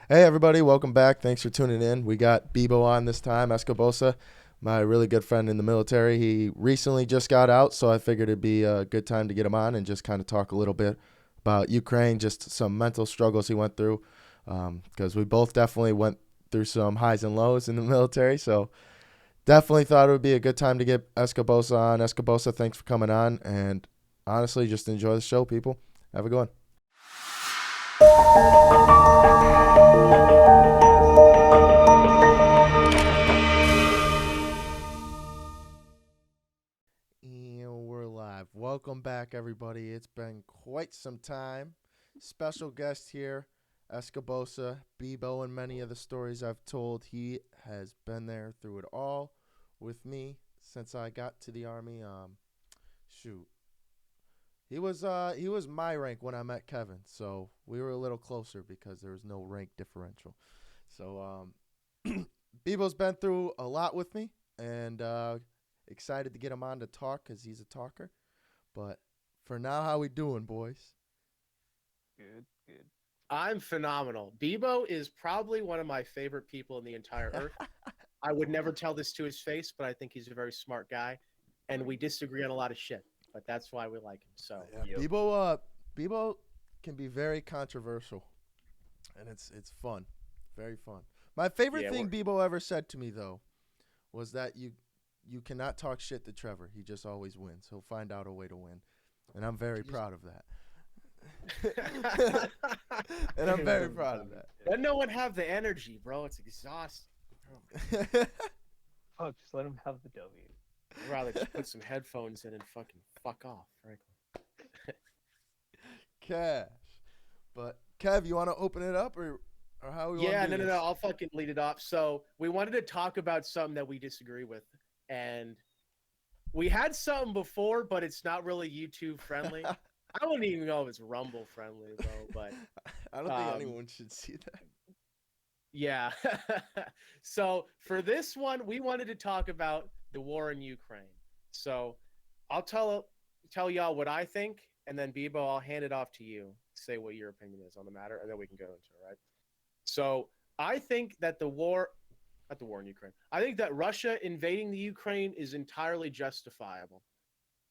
Hey everybody, welcome back. Thanks for tuning in. We got Bebo on this time, Escobosa, my really good friend in the military. He recently just got out, so I figured it'd be a good time to get him on and just kind of talk a little bit about Ukraine, just some mental struggles he went through, because we both definitely went through some highs and lows in the military. So definitely thought it would be a good time to get Escobosa on. Escobosa, thanks for coming on, and honestly, just enjoy the show, people. Have a good one. And we're live. Welcome back, everybody. It's been quite some time. Special guest here, Escobosa, Bebo, and many of the stories I've told. He has been there through it all with me since I got to the army. Shoot, he was my rank when I met Kevin, so we were a little closer because there was no rank differential. So Bebo's been through a lot with me, and excited to get him on to talk because he's a talker. But for now, how we doing, boys? Good, good. I'm phenomenal. Bebo is probably one of my favorite people in the entire earth. I would never tell this to his face, but I think he's a very smart guy, and we disagree on a lot of shit. But that's why we like him. So Yeah, Yep. Bebo can be very controversial, and it's fun, very fun. My favorite yeah, we're thing Bebo ever said to me though was that you cannot talk shit to Trevor. He just always wins. He'll find out a way to win, and I'm very he's. proud of that. And I'm very proud of Let no one have the energy, bro. It's exhausting. Oh my god. that. Fuck, just let him have the W. I'd rather just put some headphones in and fucking fuck off, frankly. Cash. But Kev, you want to open it up or how we want Yeah, to do no, no, no. this? I'll fucking lead it off. So we wanted to talk about something that we disagree with, and we had something before, but it's not really YouTube friendly. I don't even know if it's Rumble friendly, bro. But I don't think um, anyone should see that. yeah. So for this one, we wanted to talk about the war in Ukraine. So I'll tell y'all what I think, and then Bebo, I'll hand it off to you to say what your opinion is on the matter, and then we can go into it. Right. So I think that not the war in Ukraine. I think that Russia invading the Ukraine is entirely justifiable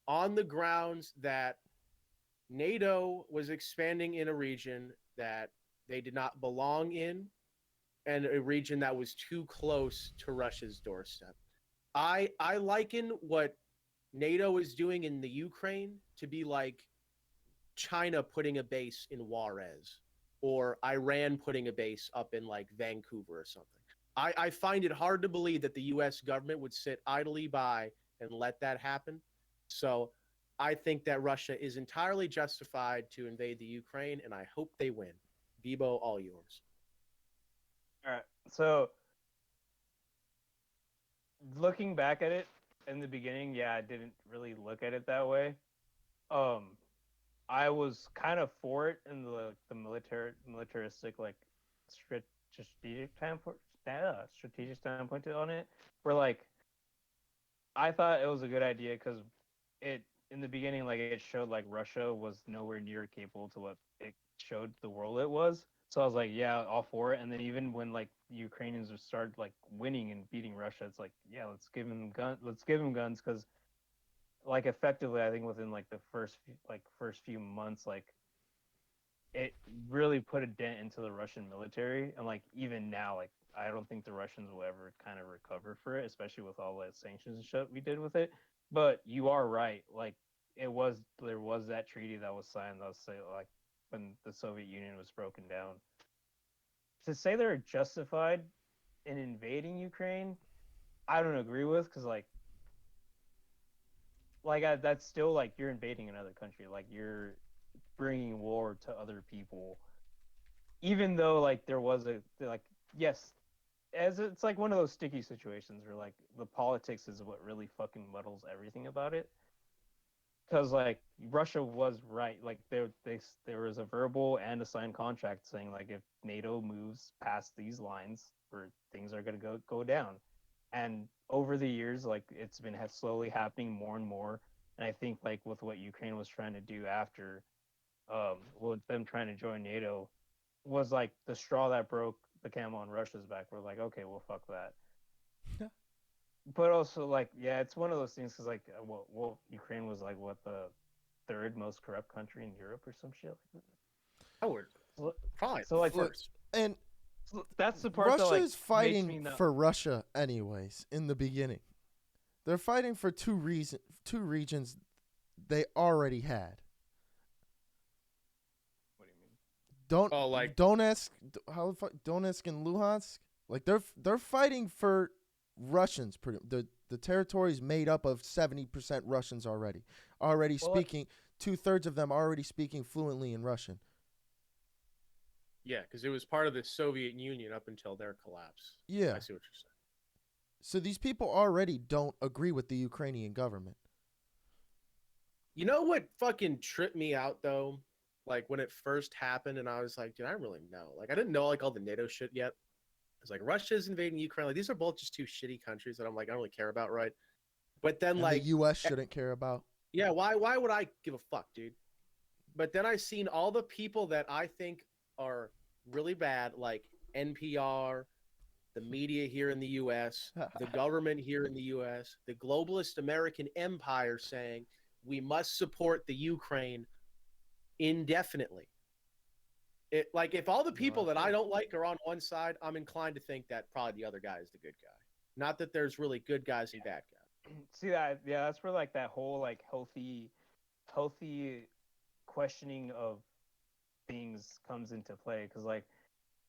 on the grounds that NATO was expanding in a region that they did not belong in and a region that was too close to Russia's doorstep. I liken what NATO is doing in the Ukraine to be like China putting a base in Juarez or Iran putting a base up in like Vancouver or something. I find it hard to believe that the US government would sit idly by and let that happen. So I think that Russia is entirely justified to invade the Ukraine, and I hope they win. Bebo, all yours. All right. So looking back at it in the beginning, yeah, I didn't really look at it that way. Um, I was kind of for it in the militaristic like strategic standpoint, strategic standpoint on it. Where like I thought it was a good idea because it in the beginning like it showed like Russia was nowhere near capable to what it showed the world it was. So I was like, yeah, all for it. And then even when like Ukrainians would start like winning and beating Russia, it's like, yeah, let's give them guns because like effectively, I think within like the first few months, like it really put a dent into the Russian military, and like even now, like I don't think the Russians will ever kind of recover for it, especially with all the sanctions and shit we did with it. But you are right, like there was that treaty that was signed. That was say like when the Soviet Union was broken down. To say they're justified in invading Ukraine, I don't agree with because that's still like you're invading another country, like you're bringing war to other people even though like there was a like yes as it's like one of those sticky situations where like the politics is what really fucking muddles everything about it because like Russia was right like there was a verbal and a signed contract saying like if NATO moves past these lines where things are going to go down and over the years like it's been slowly happening more and more and I think like with what Ukraine was trying to do after with them trying to join NATO was like the straw that broke the camo on Russia's back, we're like, okay, well, fuck that. But also, like, yeah, it's one of those things because, like, well, Ukraine was like what the third most corrupt country in Europe or some shit like I would that. probably So like, first. And so that's the part that Russia like is makes me fighting not. for Russia anyways in the beginning. They're fighting for two regions they already had. What do you mean? Don't Oh, like Donetsk, Donetsk and Luhansk, like they're fighting for Russians. The territory is made up of 70% Russians already. Already Well, like, speaking, 2/3 of them already speaking fluently in Russian. yeah, because it was part of the Soviet Union up until their collapse. Yeah. I see what you're saying. So these people already don't agree with the Ukrainian government. You know what fucking tripped me out though? Like when it first happened, and I was like, dude, I don't really know. Like I didn't know like all the NATO shit yet. I was like, Russia's invading Ukraine. Like these are both just two shitty countries that I'm like, I don't really care about, right? But then And like, the U.S. shouldn't care about. yeah, why would I give a fuck, dude? But then I seen all the people that I think are really bad, like NPR, the media here in the US, the government here in the US, the globalist American empire saying we must support the Ukraine indefinitely. It like if all the people that I don't like are on one side, I'm inclined to think that probably the other guy is the good guy. Not that there's really good guys and bad guys. see that? Yeah, that's where like that whole like healthy questioning of things comes into play because like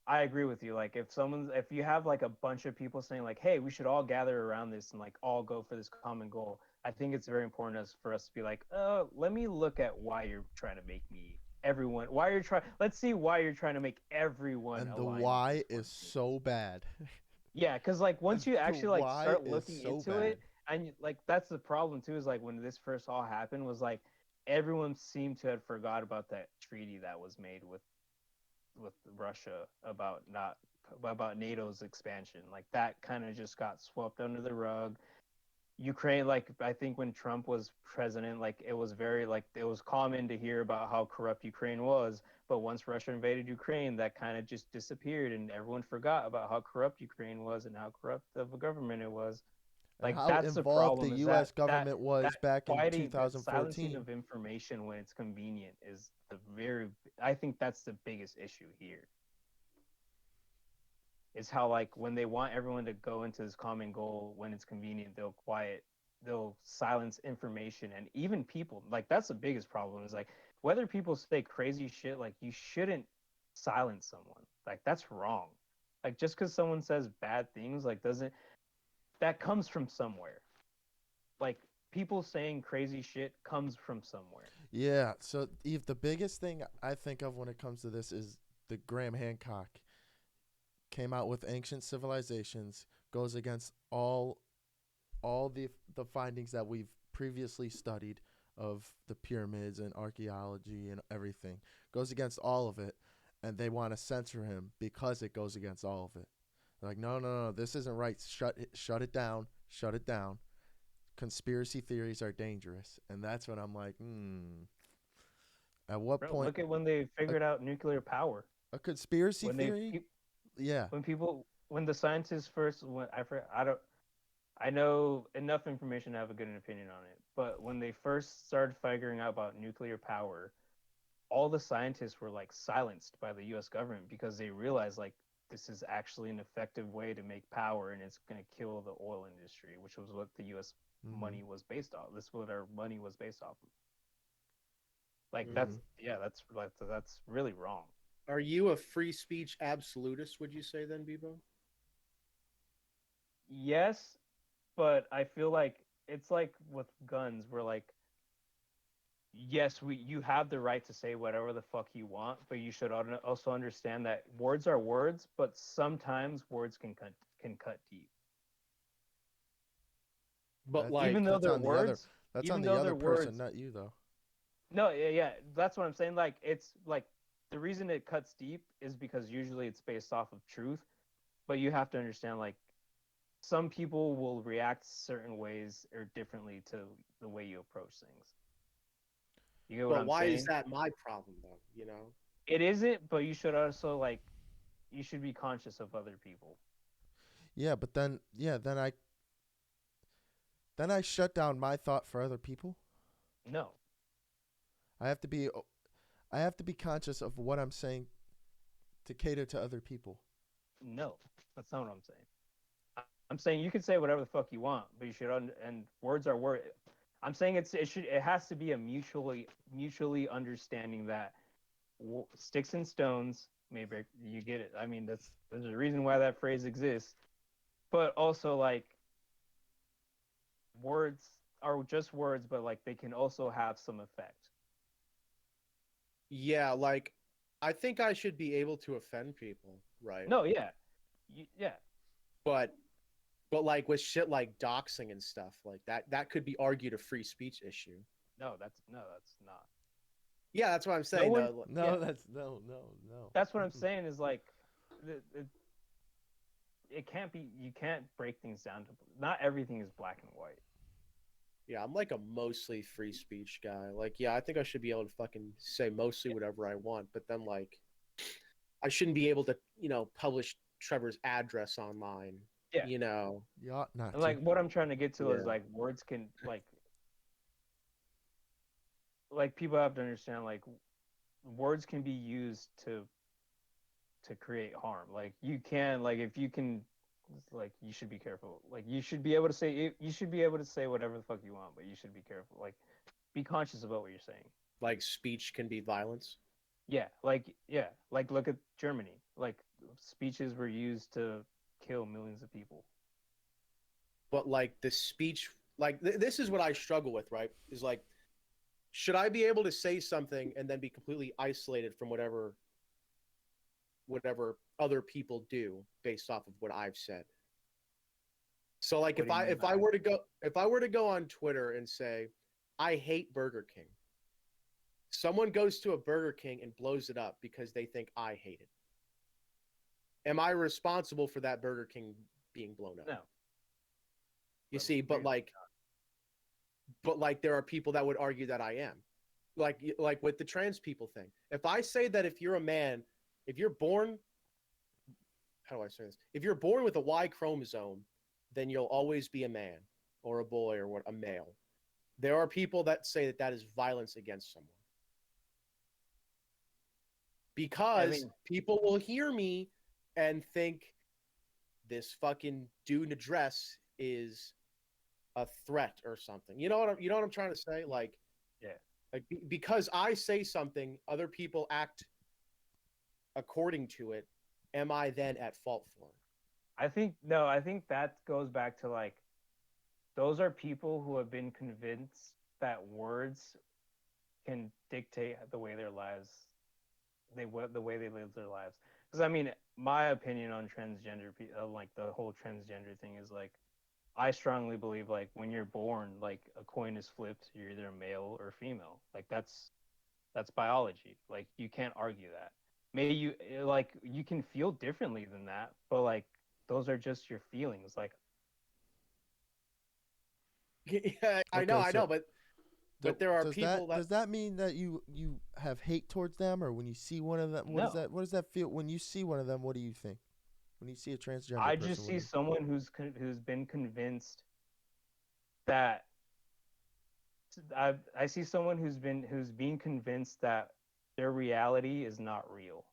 I agree with you. Like if you have like a bunch of people saying like, hey, we should all gather around this and like all go for this common goal, I think it's very important for us to be like, oh, let me look at why you're trying to make me everyone. Why you're trying? Let's see why you're trying to make everyone And the align with why this one is thing. so bad. Yeah, because like once you The actually like why start is looking so into bad. it, and like that's the problem too. Is like when this first all happened, was like everyone seemed to have forgot about that treaty that was made with Russia about not about NATO's expansion. Like that kind of just got swept under the rug. Ukraine, like I think when Trump was president, like it was very like it was common to hear about how corrupt Ukraine was, but once Russia invaded Ukraine, that kind of just disappeared, and everyone forgot about how corrupt Ukraine was and how corrupt of a government it was. And Like how that's the involved the problem is U.S. that government was back in quieting, that silencing 2014. of information when it's convenient is the very. I think that's the biggest issue here is how like when they want everyone to go into this common goal when it's convenient they'll silence information and even people like that's the biggest problem is like whether people say crazy shit like you shouldn't silence someone like that's wrong like just because someone says bad things like doesn't that comes from somewhere like people saying crazy shit comes from somewhere. Yeah. So, Eve, the biggest thing I think of when it comes to this is the Graham Hancock came out with Ancient Civilizations, goes against all the findings that we've previously studied of the pyramids and archaeology and everything. Goes against all of it, and they want to censor him because it goes against all of it. They're like, no, no, no, this isn't right. Shut it down. Shut it down. Conspiracy theories are dangerous, and that's when I'm like, At what Bro, point look at when they a, figured out nuclear power a conspiracy when they theory? Yeah, when the scientists first when I don't I know enough information to have a good opinion on it. But when they first started figuring out about nuclear power, all the scientists were like silenced by the US government because they realized like this is actually an effective way to make power and it's going to kill the oil industry, which was what the US mm-hmm. money was based off. This is what our money was based off of. Like Mm-hmm. that's really wrong. Are you a free speech absolutist, would you say then, Bebo? Yes, but I feel like it's like with guns where like yes, you have the right to say whatever the fuck you want, but you should also understand that words are words, but sometimes words can cut deep. But like, Even though That's they're on the other. words, That's on even the though other they're person, words. not you, though. No, yeah, yeah, that's what I'm saying. Like it's like the reason it cuts deep is because usually it's based off of truth, but you have to understand like some people will react certain ways or differently to the way you approach things. You get what but I'm why is saying? that my problem though? You know? It isn't, but you should also like you should be conscious of other people. Yeah, but then I shut down my thought for other people. No, I have to be I have to be conscious of what I'm saying to cater to other people. no, that's not what I'm saying. I'm saying you can say whatever the fuck you want, but you should and words are word. I'm saying it has to be a mutually understanding that sticks and stones may break. You get it. I mean, there's a reason why that phrase exists, but also like words are just words, but like they can also have some effect. Yeah, like I think I should be able to offend people, right? No, yeah, yeah, But like with shit like doxing and stuff like that could be argued a free speech issue. no, that's not. Yeah, that's what I'm No saying one, though. yeah, No, that's no. that's what I'm saying is like, it, it can't be. You can't break things down to. Not everything is black and white. Yeah, I'm like a mostly free speech guy. Like, yeah, I think I should be able to fucking say mostly Yeah, whatever I want, but then like I shouldn't be able to, publish Trevor's address online, yeah. you know. You ought not And to. like what I'm trying to get to is Yeah. like words can like people have to understand like words can be used to create harm. Like you can like if you can like you should be careful. Like you should be able to say you should be able to say whatever the fuck you want, but you should be careful. Like be conscious about what you're saying. Like speech can be violence. Yeah, like look at Germany. Like speeches were used to kill millions of people. But like the speech like this is what I struggle with, right? Is like should I be able to say something and then be completely isolated from whatever other people do based off of what I've said? So like What if do you I mean if by I that? were to go if I were to go on Twitter and say I hate Burger King, someone goes to a Burger King and blows it up because they think I hate it. Am I responsible for that Burger King being blown up? No. You see, Weirdly. but like there are people that would argue that I am. Like with the trans people thing. If I say that if you're a man, if you're born, how do I say this? If you're born with a Y chromosome, then you'll always be a man or a boy or what a male. There are people that say that that is violence against someone I because mean, people will hear me and think this fucking dude in a dress is a threat or something. You know what I'm trying to say? yeah. Because I say something, other people act according to it. Am I then at fault for it? I think no, I think that goes back to like those are people who have been convinced that words can dictate the way their lives the way they live their lives. Because I mean, my opinion on transgender like the whole transgender thing is like I strongly believe like when you're born, like a coin is flipped, you're either male or female. Like that's biology. Like you can't argue that. Maybe like you can feel differently than that, but like those are just your feelings. Like Yeah, Okay, I so know, but there are does people that does that mean that you have hate towards them, or when you see one of them, no, what does that feel when you see one of them? What do you think when you see a transgender I person? just What do see you? someone who's been convinced that I see someone who's being convinced that their reality is not real.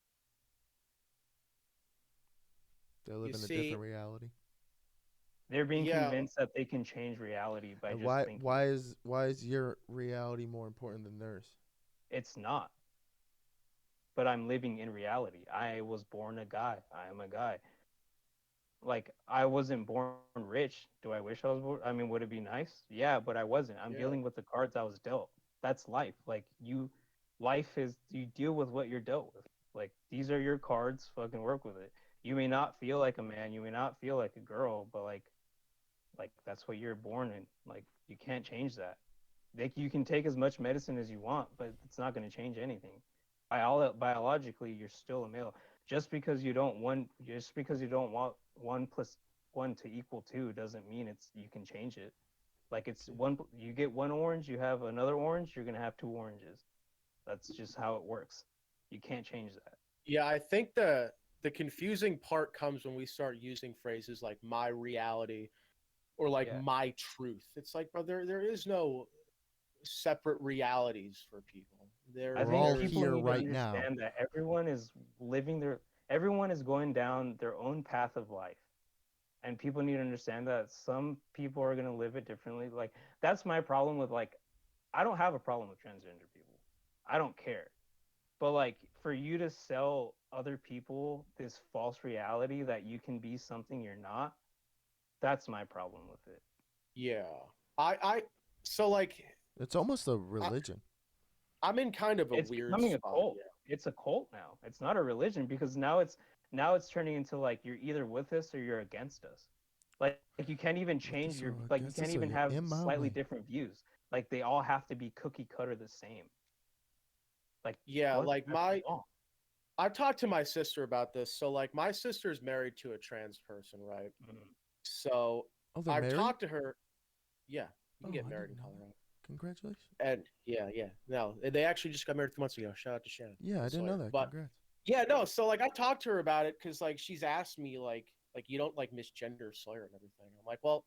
They you live in a see. different reality. They're being Yeah, convinced that they can change reality by And just thinking why is your reality more important than theirs? it's not. But I'm living in reality. I was born a guy. I am a guy. Like I wasn't born rich. Do I wish I was born? I mean, would it be nice? Yeah, but I wasn't. I'm yeah. dealing with the cards I was dealt. That's life. Like life is you deal with what you're dealt with. Like these are your cards. Fucking work with it. You may not feel like a man. You may not feel like a girl, but like that's what you're born in. Like you can't change that. Like you can take as much medicine as you want, but it's not going to change anything. Biologically, you're still a male. Just because you don't want 1 plus 1 to equal 2 doesn't mean it's you can change it. Like it's See, one. You get one orange, you have another orange. You're gonna have two oranges. That's just how it works. You can't change that. Yeah, I think the the confusing part comes when we start using phrases like my reality or like Yeah. my truth. It's like, bro, there is no separate realities for people. I We're think all There's people here need to right now. understand that everyone is going down their own path of life. And people need to understand that some people are going to live it differently. Like, that's my problem with, like, I don't have a problem with transgender people. I don't care. But, like, for you to sell other people this false reality that you can be something you're not, that's my problem with it. yeah. I so like It's almost a I, religion. I'm in kind of a It's weird becoming a spot. cult. It's a cult now. It's not a religion, because now it's turning into, like, you're either with us or you're against us. Like you can't even change your, like, you Against can't us, or even you're have in my slightly way. different views. Like, they all have to be cookie cutter the same. Like, Yeah, what? like That's my wrong. I've talked to my sister about this. So like my sister's married to a trans person, right? Mhm. So Oh, they're I've married? talked to her. Yeah, you Oh, can get I married in didn't know that. Colorado. Congratulations. And yeah. No, they actually just got married 3 months ago. Shout out to Shannon. Yeah, I didn't know Sawyer. that. But Congrats. yeah, no. So like I talked to her about it because like she's asked me like you don't like misgender Sawyer and everything. I'm like, well,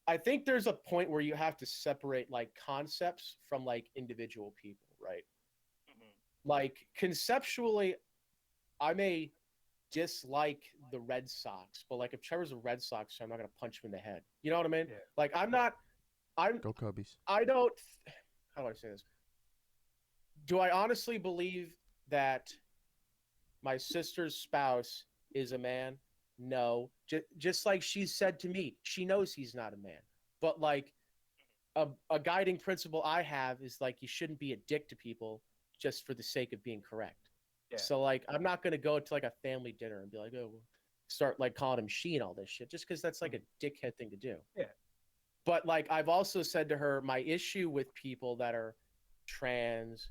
I think there's a point where you have to separate like concepts from like individual people, right? Mhm. Like conceptually, I may dislike the Red Sox, but like if Trevor's a Red Sox fan, I'm not gonna punch him in the head. You know what I mean? Yeah. Like I'm not. I'm. Go Cubbies. I don't. How do I say this? Do I honestly believe that my sister's spouse is a man? No. Just like she said to me, she knows he's not a man. But like a guiding principle I have is like you shouldn't be a dick to people just for the sake of being correct. Yeah. So like I'm not gonna go to like a family dinner and be like, oh, start like calling him she and all this shit, just because that's like a dickhead thing to do. Yeah. But like I've also said to her, my issue with people that are trans,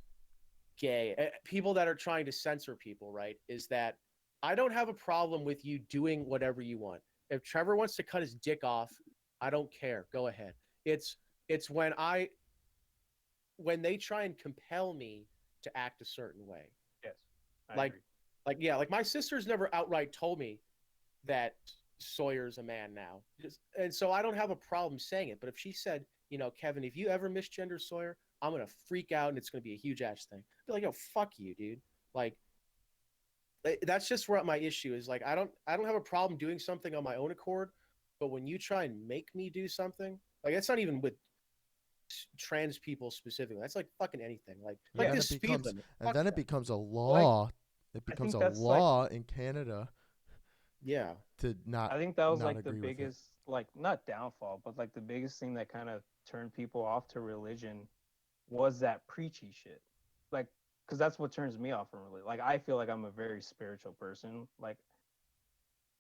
gay, people that are trying to censor people, right, is that I don't have a problem with you doing whatever you want. If Trevor wants to cut his dick off, I don't care. Go ahead. It's when they try and compel me to act a certain way. Yes. I Like agree. yeah, like my sister's never outright told me that Sawyer's a man now. And so I don't have a problem saying it. But if she said, you know, Kevin, if you ever misgender Sawyer, I'm gonna freak out and it's gonna be a huge ass thing. I'd be like, yo, fuck you, dude. Like that's just where my issue is. Like I don't have a problem doing something on my own accord, but when you try and make me do something, like that's not even with trans people specifically. That's like fucking anything. And Like then this it speed becomes limit. and Fuck then it that. becomes a Like, law. It I becomes think a that's like law in Canada Yeah. to I think that was not like the agree with it. biggest, like, not downfall, but like the biggest thing that kind of turned people off to religion was that preachy shit. Like, because that's what turns me off from religion. Like, I feel like I'm a very spiritual person, like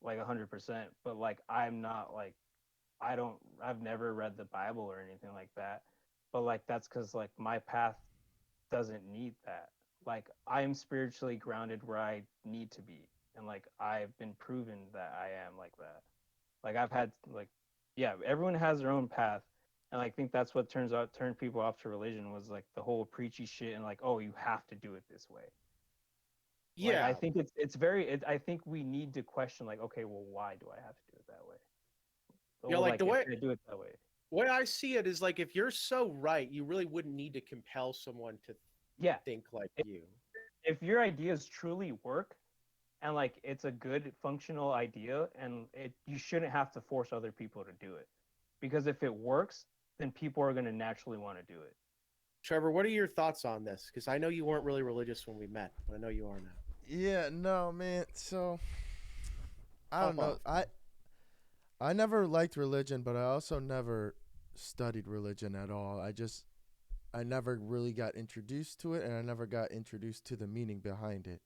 100%. But like, I'm not like, I've never read the Bible or anything like that. But like, that's because like my path doesn't need that. Like, I'm spiritually grounded where I need to be, and like I've been proven that I am like that. Like, I've had, like, yeah, everyone has their own path, and I think that's what turned people off to religion, was like the whole preachy shit, and like, oh, you have to do it this way. Like, I Yeah. think it's very I think we need to question, like, okay, well, why do I have to do it that way? Yeah, Or like like, if I do it that way. way I see it is like if you're so right, you really wouldn't need to compel someone to Yeah, think like if, you. if your ideas truly work, and like it's a good functional idea, and you shouldn't have to force other people to do it, because if it works, then people are going to naturally want to do it. Trevor, what are your thoughts on this? Because I know you weren't really religious when we met, but I know you are now. Yeah, no, man. So I Pop don't know. off. I never liked religion, but I also never studied religion at all. I never really got introduced to it, and I never got introduced to the meaning behind it.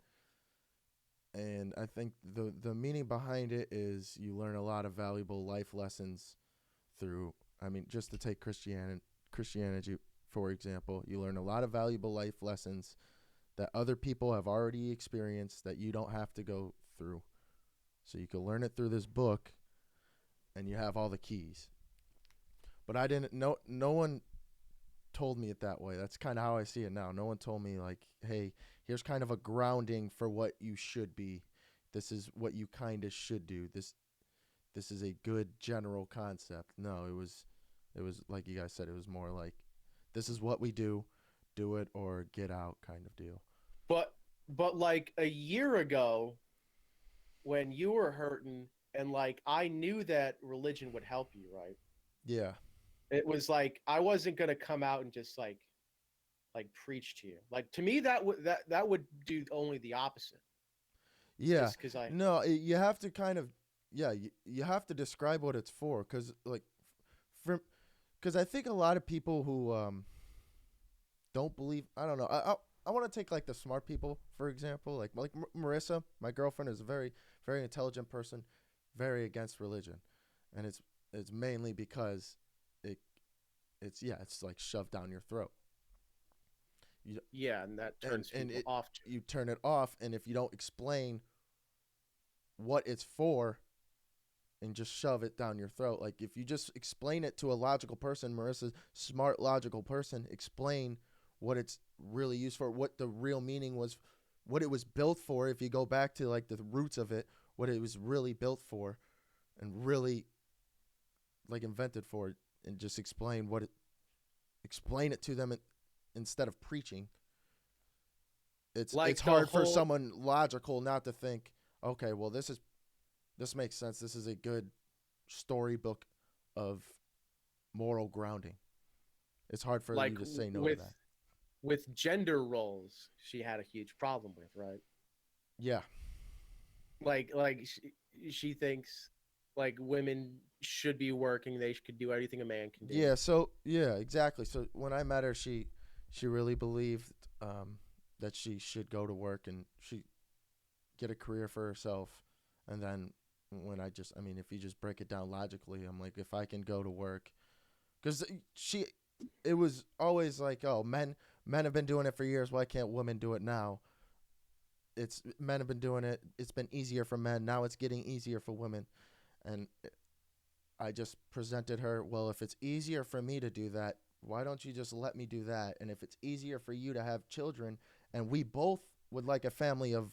And I think the meaning behind it is you learn a lot of valuable life lessons through. I mean, just to take Christianity for example, you learn a lot of valuable life lessons that other people have already experienced that you don't have to go through. So you can learn it through this book, and you have all the keys. But I didn't know. No one told me it that way. That's kind of how I see it now. No one told me like, hey, here's kind of a grounding for what you should be this is what you kind of should do. This is a good general concept. No, it was like you guys said. It was more like this is what we do it or get out kind of deal. But like a year ago, when you were hurting, and like I knew that religion would help you, right? Yeah, It was like I wasn't gonna come out and just like preach to you. Like to me, that would do only the opposite. yeah. Just because I No, you have to kind of yeah. You have to describe what it's for, because like for because I think a lot of people who don't believe. I don't know. I want to take like the smart people for example. Like Marissa, my girlfriend, is a very intelligent person, very against religion, and it's mainly because it it's like shoved down your throat. You, yeah, and that turns and people it off to you turn it off, and if you don't explain what it's for and just shove it down your throat, like if you just explain it to a logical person, Marissa's smart logical person, explain what it's really used for, what the real meaning was, what it was built for, if you go back to like the roots of it, what it was really built for and really like invented for, and just explain it to them instead of preaching. It's like the hard for whole someone logical not to think, okay, well this makes sense. This is a good storybook of moral grounding. It's hard for like you to say no to with that. gender roles she had a huge problem with, right? Yeah. Like she thinks like women should be working, they could do everything a man can do. Yeah, so yeah, exactly. So when I met her, she really believed that she should go to work and she get a career for herself. And then when I mean, if you just break it down logically, I'm like, if I can go to work, because she, it was always like, oh, men have been doing it for years. Why can't women do it now? It's men have been doing it. It's been easier for men. Now it's getting easier for women. And I just presented her, well, if it's easier for me to do that, why don't you just let me do that? And if it's easier for you to have children, and we both would like a family of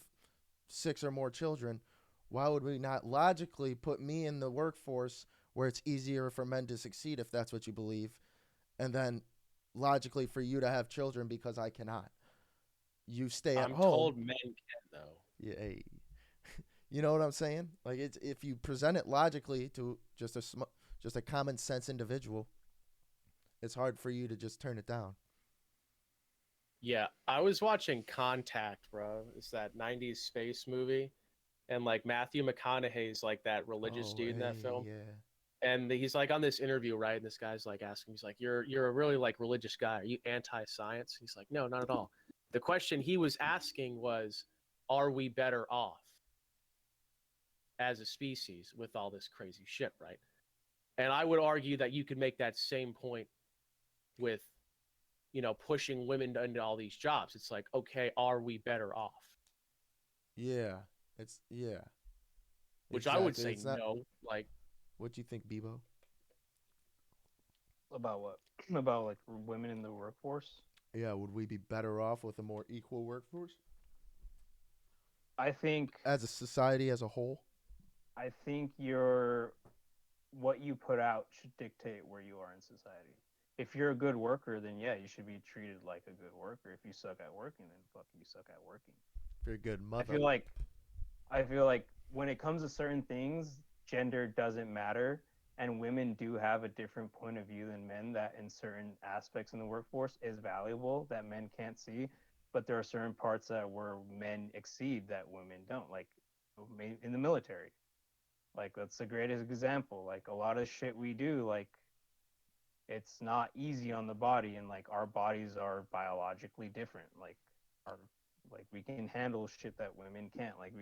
6 or more children, why would we not logically put me in the workforce where it's easier for men to succeed if that's what you believe, and then logically for you to have children because I cannot? You stay at I'm home. told men can though. Yeah, you know what I'm saying? Like it's if you present it logically to just a common sense individual, it's hard for you to just turn it down. Yeah, I was watching Contact, bro. It's that 90s space movie. And like Matthew McConaughey's like that religious Oh, dude in that hey, film. yeah. And he's like on this interview, right? And this guy's like asking, he's like, you're a really like religious guy. Are you anti-science? He's like, no, not at all. The question he was asking was, are we better off as a species with all this crazy shit, right? And I would argue that you could make that same point with, pushing women into all these jobs. It's like, okay, are we better off? Yeah. Yeah. Which I would Exactly. say It's not no. Like, what you think, Bebo. About what? About like women in the workforce? Yeah, would we be better off with a more equal workforce I think as a society as a whole? I think your what you put out should dictate where you are in society. If you're a good worker, then yeah, you should be treated like a good worker. If you suck at working, then fuck you suck at working. If you're a good I mother. feel like I feel like when it comes to certain things, gender doesn't matter, and women do have a different point of view than men that in certain aspects in the workforce is valuable that men can't see. But there are certain parts that where men exceed that women don't, like in the military. Like that's the greatest example. Like a lot of shit we do, like it's not easy on the body, and like our bodies are biologically different. Like our we can handle shit that women can't. Like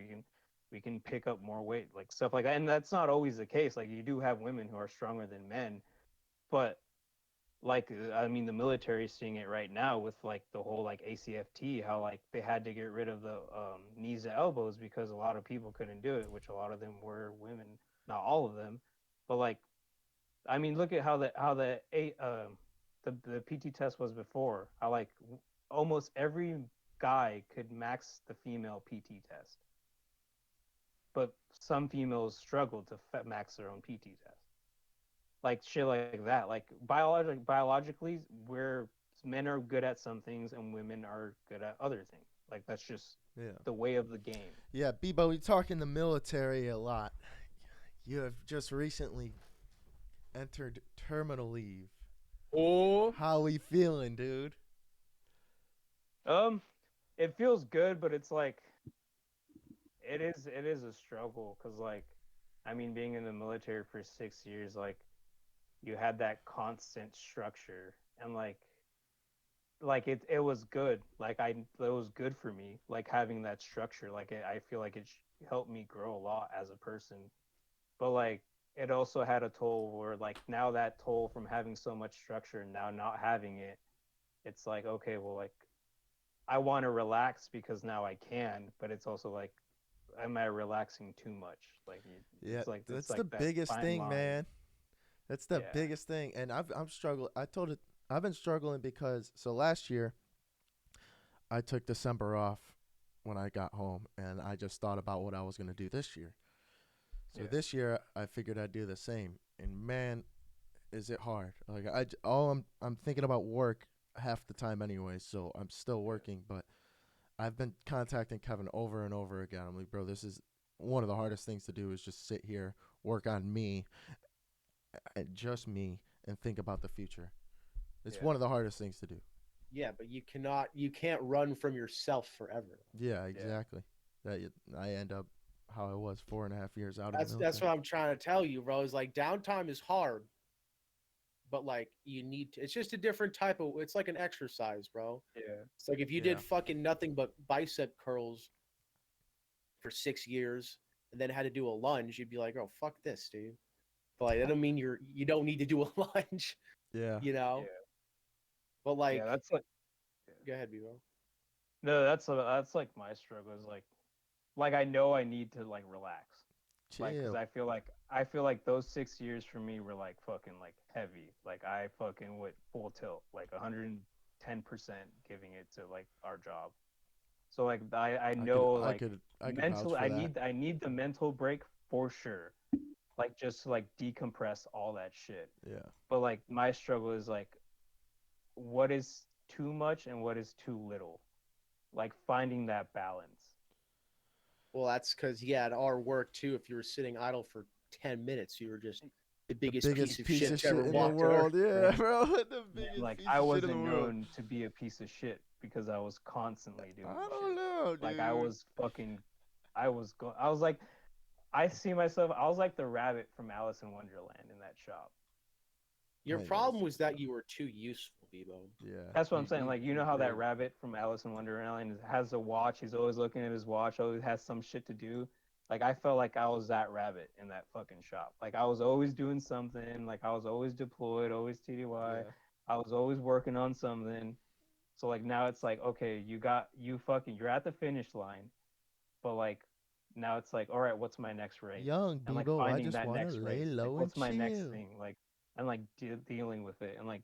we can pick up more weight, like stuff like that. And that's not always the case. Like you do have women who are stronger than men, but like I mean the military is seeing it right now with like the whole like ACFT, how like they had to get rid of the knees to elbows because a lot of people couldn't do it, which a lot of them were women, not all of them, but like I mean look at the PT test was before, how like almost every guy could max the female PT test. but some females struggle to max their own PT test. Like shit like that. Like biologically, we're men are good at some things and women are good at other things. Like that's just Yeah. the way of the game. Yeah, Bebo, we talk in the military a lot. You have just recently entered terminal leave. Oh, How we feeling, dude? Um, it feels good, but it's like it is a struggle because like, I mean, being in the military for 6 years, like you had that constant structure and like it was good. Like it was good for me. Like having that structure. Like I feel like it helped me grow a lot as a person. But like it also had a toll where like now that toll from having so much structure and now not having it, it's like okay, well like I want to relax because now I can, but it's also like, am I relaxing too much? Like Yeah, it's that's the like that biggest fine thing, line. man. That's the Yeah, biggest thing, and I'm struggling. I've been struggling because last year I took December off when I got home, and I just thought about what I was gonna do this year. So yeah, this year I figured I'd do the same, and man, is it hard? Like I'm thinking about work half the time anyway, so I'm still yeah, working, but I've been contacting Kevin over and over again. I'm like, bro, this is one of the hardest things to do is just sit here, work on me, and just me, and think about the future. It's yeah, one of the hardest things to do. yeah, but you can't run from yourself forever. Yeah, yeah, exactly. I end up how I was 4.5 years out of the That's military. what I'm trying to tell you, bro. Is like downtime is hard, but like you need to. It's just a different type of. It's like an exercise, bro. yeah, It's like if you Yeah, did fucking nothing but bicep curls for 6 years and then had to do a lunge, you'd be like, oh fuck this, dude. But like that don't mean you don't need to do a lunge, yeah, you know. yeah, But yeah. like, That's like, yeah. go ahead, bro. No, that's like my struggle is like I know I need to like relax, like because chill. I feel like those 6 years for me were like fucking like heavy. Like I fucking went full tilt, like 110% giving it to like our job. So like I know like I could vouch mentally for that. I need the mental break for sure. Like just to like decompress all that shit. Yeah, But like my struggle is like what is too much and what is too little. Like finding that balance. Well, that's because yeah, at our work too. If you were sitting idle for 10 minutes, you were just the the biggest piece biggest of piece shit of to ever shit in the walk to Earth, world. Yeah, bro. bro, the And biggest like piece I of shit in the wasn't world. known to be a piece of shit because I was constantly doing I don't shit. know, Like I dude. was fucking I was like I see myself I was like the rabbit from Alice in Wonderland in that shop. Your I ain't never problem seen was that. that you were too useful, Bebo. Yeah, That's what I'm saying. Like you you know how that grew. rabbit from Alice in Wonderland has a watch, he's always looking at his watch, always has some shit to do. Like I felt like I was that rabbit in that fucking shop. Like I was always doing something, like I was always deployed, always TDY. Yeah, I was always working on something. So like now it's like, okay, you're at the finish line, but like now it's like, all right, what's my next race? young And like Bebo, I finding just that wanna next lay race, like low and what's my next chill. thing, like and like dealing with it. And like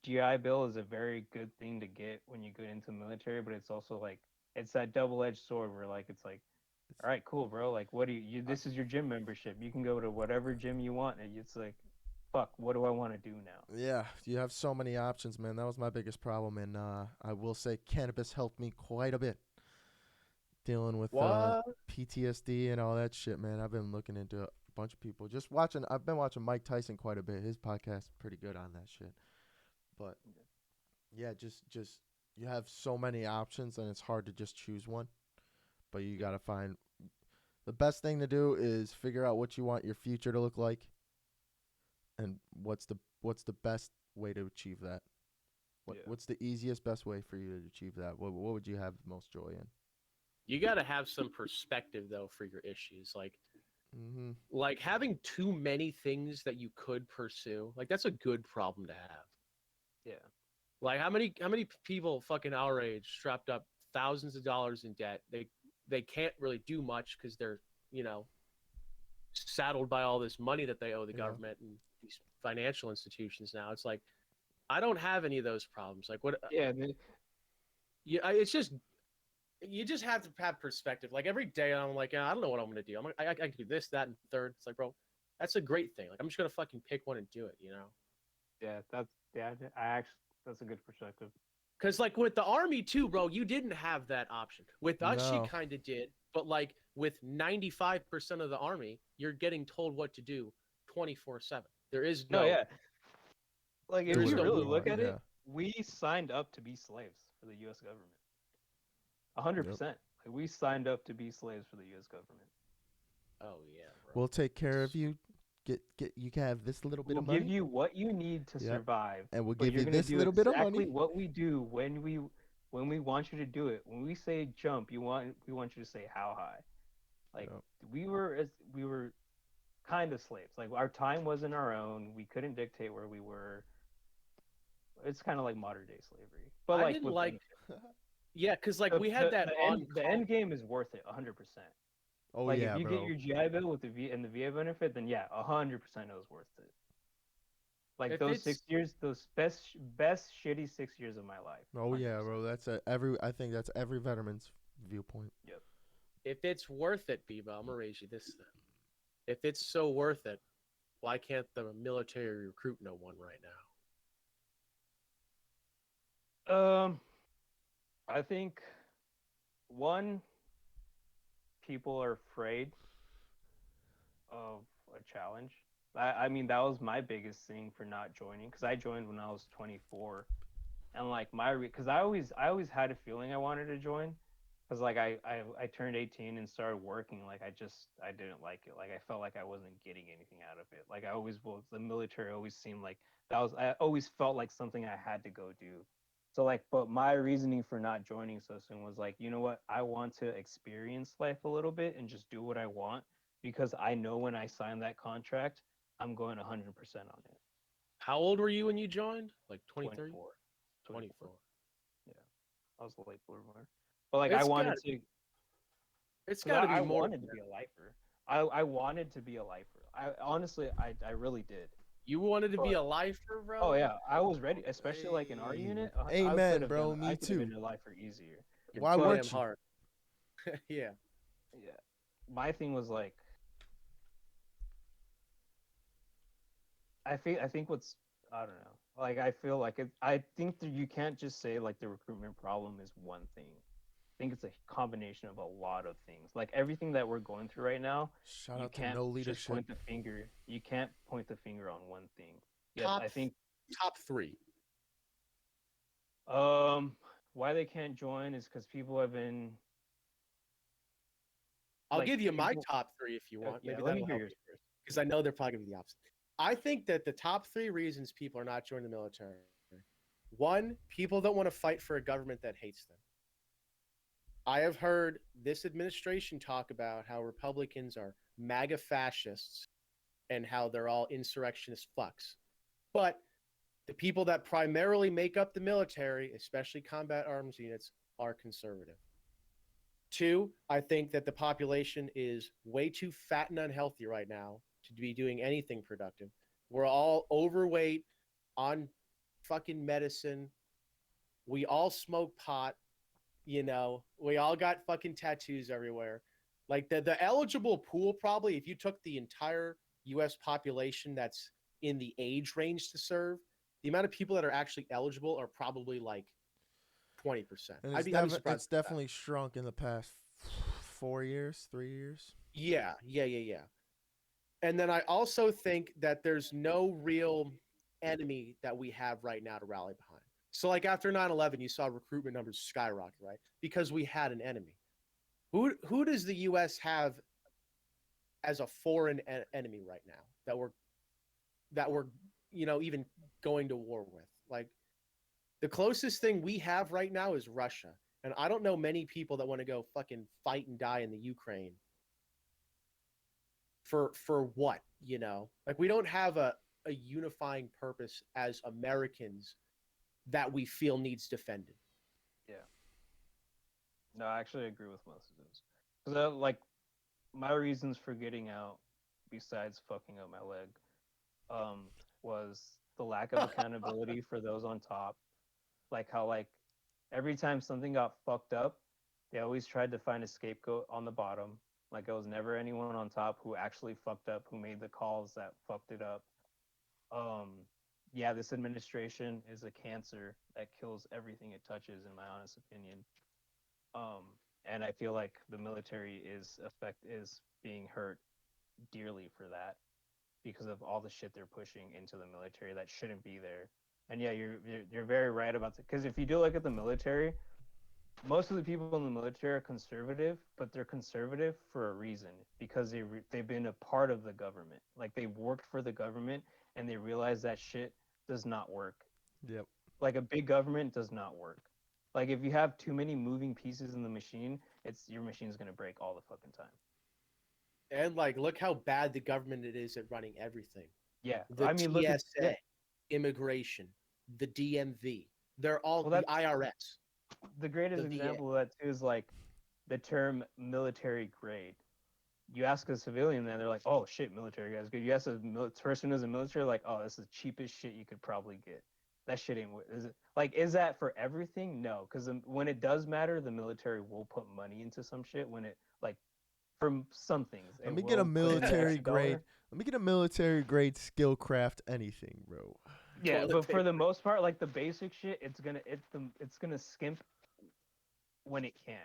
GI Bill is a very good thing to get when you get into military, but it's also like it's that double-edged sword where like it's like, It's, all right, cool, bro. Like, what do you I, this is your gym membership. You can go to whatever gym you want, and it's like, fuck, what do I want to do now? yeah, you have so many options, man. That was my biggest problem, and I will say cannabis helped me quite a bit dealing with What? PTSD and all that shit, man. I've been looking into a bunch of people. Just watching. I've been watching Mike Tyson quite a bit. His podcast is pretty good on that shit. But yeah, just you have so many options, and it's hard to just choose one. But you Yeah, gotta find the best thing to do is figure out what you want your future to look like, and what's the best way to achieve that. yeah, What's the easiest best way for you to achieve that? What would you have the most joy in? You got to have some perspective though for your issues. Mm-hmm. Like having too many things that you could pursue. Like that's a good problem to have. yeah, Like how many people fucking our age strapped up thousands of dollars in debt? They can't really do much because they're you know saddled by all this money that they owe the Yeah. government and these financial institutions now. It's like I don't have any of those problems. Like what? yeah. Yeah, it's just you just have to have perspective. Like every day, I'm like, I don't know what I'm gonna do. I can do this, that, and third. It's like, bro, that's a great thing. Like I'm just gonna fucking pick one and do it. Yeah, I actually that's a good perspective. Because like with the army too, bro, you didn't have that option. With us, you No. kind of did, but like with 95% of the army, you're getting told what to do 24/7. There is No, no, yeah. Like there if Do is you no whatever really you loophole. look want. at it, Yeah. we signed up to be slaves for the U.S. government. Yep. 100%. Like we signed up to be slaves for the U.S. government. Oh yeah, bro. We'll take care of you. Get you can have this little bit We'll of give money. you what you need to Yep. survive, And we'll but give you're you gonna this do little bit of exactly money. what we do when we want you to do it. When we say jump, we want you to say how high. Like Yep. we were kind of slaves. Like our time wasn't our own. We couldn't dictate where we were. It's kind of like modern day slavery, but I like didn't with like, benefits. yeah, because like we had that on The call. end game is worth it 100%. Oh Like if yeah, you get bro. your GI Bill with the V and the VA benefit, then yeah, 100% it was worth it. Like If those it's 6 years, those best shitty 6 years of my life. Oh yeah, 100%. bro. That's I think that's every veteran's viewpoint. Yep. if it's worth it, Biba, I'm gonna raise you this then. If it's so worth it, why can't the military recruit no one right now? Um, I think one, people are afraid of a challenge. I mean, that was my biggest thing for not joining because I joined when I was 24, and like because I always had a feeling I wanted to join because like I turned 18 and started working. Like I didn't like it. Like I felt like I wasn't getting anything out of it. Like I always was the military always seemed like I always felt like something I had to go do. So like, but my reasoning for not joining so soon was like, you know what, I want to experience life a little bit and just do what I want because I know when I sign that contract I'm going 100% on it. How old were you when you joined? Like 23? 24. 24. 24. Yeah, I was a late bloomer. But like It's got it's because got to be I more wanted than to be that. a lifer. I wanted to be a lifer. I honestly, I really did. You wanted to be But a lifer, oh bro? yeah, I was ready. Especially like in our Hey, unit, amen, bro. I Me could have too. been a lifer easier. You're Why damn But weren't you? hard. Yeah. yeah, my thing was like, I think what's I don't know. Like I feel like I think that you can't just say like the recruitment problem is one thing. I think it's a combination of a lot of things. Like everything that we're going through right now, Shout you out to can't no just leadership. point the finger. You can't point the finger on one thing. Yes, Top I think top 3. um why they can't join is because people have been I'll like give you my people. top 3 if you want. Yeah, Maybe let me that'll hear help yours you first. because I know they're probably going to be the opposite. I think that the top 3 reasons people are not joining the military. One, people don't want to fight for a government that hates them. I have heard this administration talk about how Republicans are MAGA fascists and how they're all insurrectionist fucks. But the people that primarily make up the military, especially combat arms units, are conservative. Two, I think that the population is way too fat and unhealthy right now to be doing anything productive. We're all overweight on fucking medicine. We all smoke pot, we all got fucking tattoos everywhere. Like the eligible pool, probably, if you took the entire US population that's in the age range to serve, the amount of people that are actually eligible are probably like 20%. And I'd be surprised it's about that. definitely shrunk in the past 4 years, 3 years. Yeah. And then I also think that there's no real enemy that we have right now to rally behind. So like after 9/11, you saw recruitment numbers skyrocket, right? Because we had an enemy. Who does the US have as a foreign enemy right now that we're even going to war with? Like the closest thing we have right now is Russia. And I don't know many people that want to go fucking fight and die in the Ukraine for what. Like we don't have a unifying purpose as Americans that we feel needs defended. Yeah. No, I actually agree with most of those. Because like my reasons for getting out, besides fucking up my leg, um, was the lack of accountability for those on top. Like how like every time something got fucked up, They always tried to find a scapegoat on the bottom. Like it was never anyone on top who actually fucked up, who made the calls that fucked it up. Um, yeah, this administration is a cancer that kills everything it touches, in my honest opinion. Um, and I feel like the military is being hurt dearly for that because of all the shit they're pushing into the military that shouldn't be there. And yeah, you're very right about it. Because if you do look at the military, most of the people in the military are conservative, but they're conservative for a reason because they've been a part of the government. Like they've worked for the government and they realize that shit does not work. Yep. Like a big government does not work. Like if you have too many moving pieces in the machine, it's your machine's gonna break all the fucking time. And like, look how bad the government it is at running everything. Yeah, The I mean, look at TSA, immigration, the DMV. They're all well, the that's IRS, the greatest the VA. example of that too is like the term military grade. You ask a civilian, and they're like, "Oh shit, military guys good." You ask a person who's in military, like, "Oh, this is the cheapest shit you could probably get." That shit ain't. Is it like? Is that for everything? No, because when it does matter, the military will put money into some shit. When it like, from some things, Let it me get a will put in the military extra grade. dollar. Let me get a military grade skill craft anything, bro. Yeah, Toilet but for paper. the most part, like the basic shit, it's gonna skimp when it can.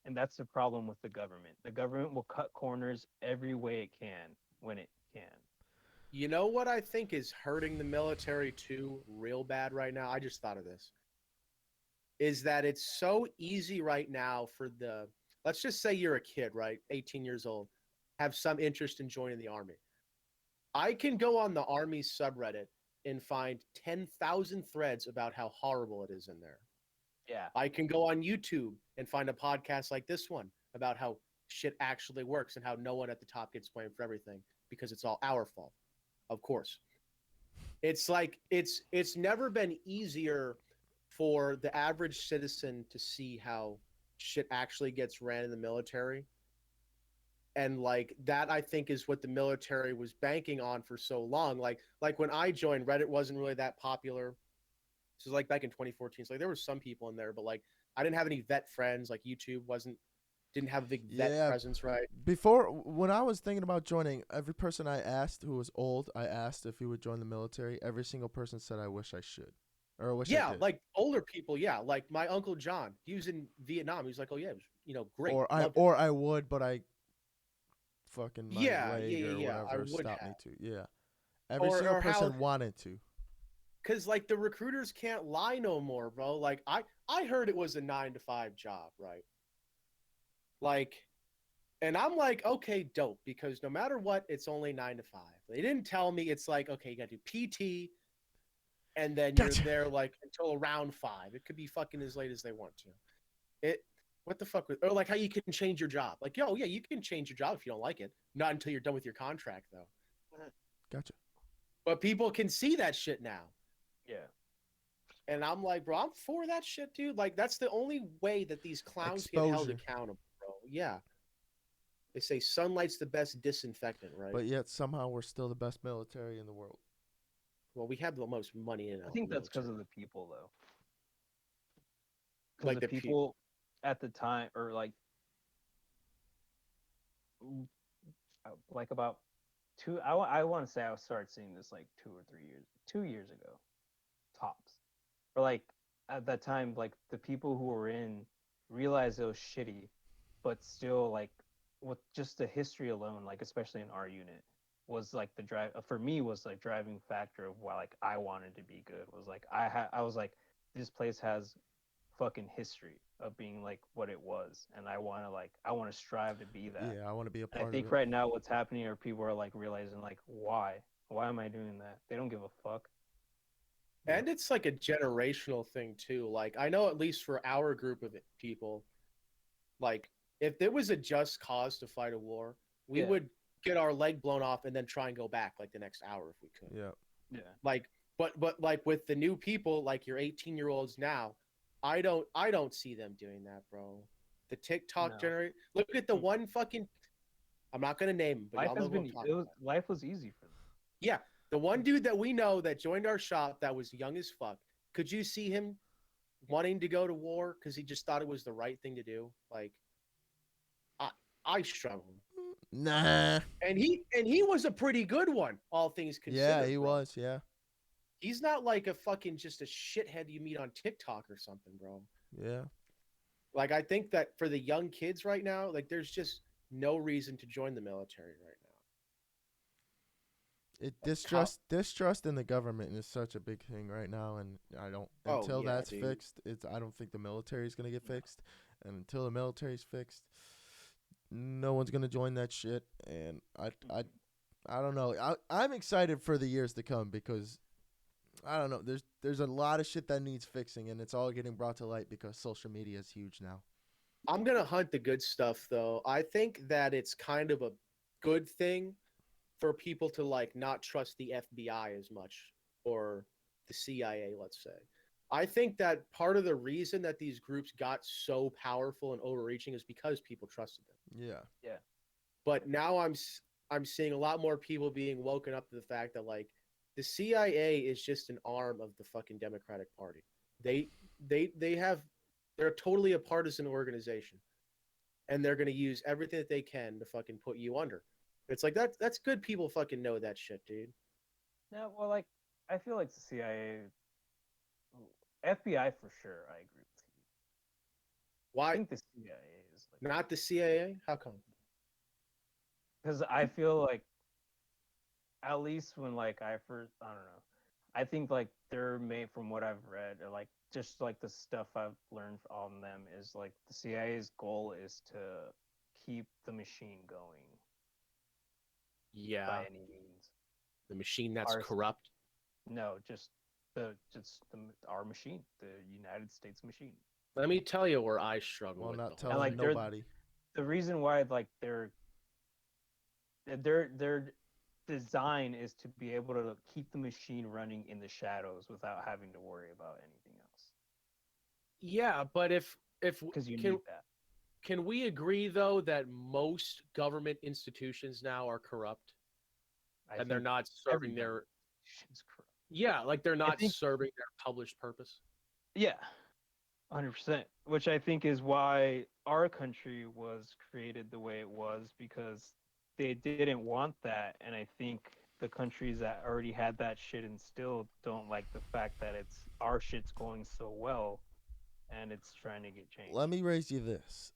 And that's the problem with the government. The government will cut corners every way it can when it can. You know what I think is hurting the military too, real bad right now? I just thought of this. Is that it's so easy right now for the, let's just say you're a kid, right? 18 years old, have some interest in joining the army. I can go on the army subreddit and find 10,000 threads about how horrible it is in there. Yeah. I can go on YouTube and find a podcast like this one about how shit actually works and how no one at the top gets blamed for everything because it's all our fault. Of course. It's like it's never been easier for the average citizen to see how shit actually gets ran in the military. And like that I think is what the military was banking on for so long. Like when I joined, Reddit wasn't really that popular. This is like back in 2014. So like there were some people in there, but like I didn't have any vet friends. Like YouTube didn't have a big vet Yeah. presence, right? Before, when I was thinking about joining, every person I asked who was old, I asked if he would join the military. Every single person said, "I wish I should," or "I wish I Yeah, did," like older people, yeah. Like my uncle John, he was in Vietnam. He was like, "Oh yeah, it was, great, or loved it." I would, but I fucking my Yeah, yeah, leg yeah, or yeah. I whatever would stopped me have. to. Yeah. Every single Or how, person wanted to. because like the recruiters can't lie no more, bro. Like I heard it was a 9 to 5 job, right? Like, and I'm like, okay, dope, because no matter what, it's only 9 to 5. They didn't tell me it's like, okay, you got to do PT, and then you're Gotcha. there like until around 5. It could be fucking as late as they want to. It what the fuck or like how you can change your job. Like, yo, yeah, you can change your job if you don't like it. Not until you're done with your contract though. Gotcha. But people can see that shit now. Yeah. And I'm like, bro, I'm for that shit, dude. Like that's the only way that these clowns get held Exposure. accountable, bro. Yeah. They say sunlight's the best disinfectant, right? But yet somehow we're still the best military in the world. Well, we have the most money in I our think that's because military. of the people, though. Because Like the the people at the time, or like about two, I want to say I started seeing this like 2 or 3 years, 2 years ago, tops. Or like at that time, like the people who were in realized it was shitty, but still like with just the history alone, like especially in our unit, was like the drive for me was like driving factor of why like I wanted to be good was like I was like this place has fucking history of being like what it was, and I want to strive to be that. Yeah, I want to be a And I part of think it. right now what's happening are people are like realizing like why am I doing that? They don't give a fuck. and it's like a generational thing too. Like I know at least for our group of people, like if there was a just cause to fight a war, we Yeah, would get our leg blown off and then try and go back like the next hour if we could. Yeah. yeah, Like but like with the new people, like your 18-year-olds now, I don't see them doing that, bro. The TikTok no. generate. Look at the one fucking. I'm not gonna name him, but Life y'all know has who I'm been talking about. life was easy for them. Yeah, the one dude that we know that joined our shop that was young as fuck. Could you see him wanting to go to war because he just thought it was the right thing to do. Like, I I struggle, Nah. and he was a pretty good one, all things Yeah, considered, he bro. was. Yeah. He's not like a fucking just a shithead you meet on TikTok or something, bro. Yeah. Like, I think that for the young kids right now, like, there's just no reason to join the military right now. It How? distrust in the government is such a big thing right now, and I don't Oh until yeah, that's dude. fixed. I don't think the military is gonna get fixed, and until the military's fixed, no one's gonna join that shit. And I don't know. I'm excited for the years to come because I don't know. There's a lot of shit that needs fixing, and it's all getting brought to light because social media is huge now. I'm gonna hunt the good stuff though. I think that it's kind of a good thing for people to like not trust the FBI as much or the CIA, let's say. I think that part of the reason that these groups got so powerful and overreaching is because people trusted them. Yeah. Yeah. But now I'm seeing a lot more people being woken up to the fact that like the CIA is just an arm of the fucking Democratic Party. They they have they're totally a partisan organization, and they're going to use everything that they can to fucking put you under. It's like that's good people fucking know that shit, dude. Yeah, well, like I feel like the CIA, FBI for sure. I agree with you. I Why think the CIA is like not the CIA? How come? because I feel like at least when like I first I don't know, I think like they're made from what I've read or like just like the stuff I've learned on them is like the CIA's goal is to keep the machine going Yeah, by any means. the machine that's Our corrupt. no, just the our machine, the United States machine. Let me tell you where I struggle Well, with the not whole And telling like thing. they're nobody. the reason why like their design is to be able to keep the machine running in the shadows without having to worry about anything else Yeah, but if because you can need that. can we agree though that most government institutions now are corrupt I and they're think not every serving their government is corrupt. yeah, like they're I not think serving their published purpose? yeah, 100%. Which I think is why our country was created the way it was because they didn't want that, and I think the countries that already had that shit instilled don't like the fact that it's our shit's going so well and it's trying to get Let changed. me raise you this.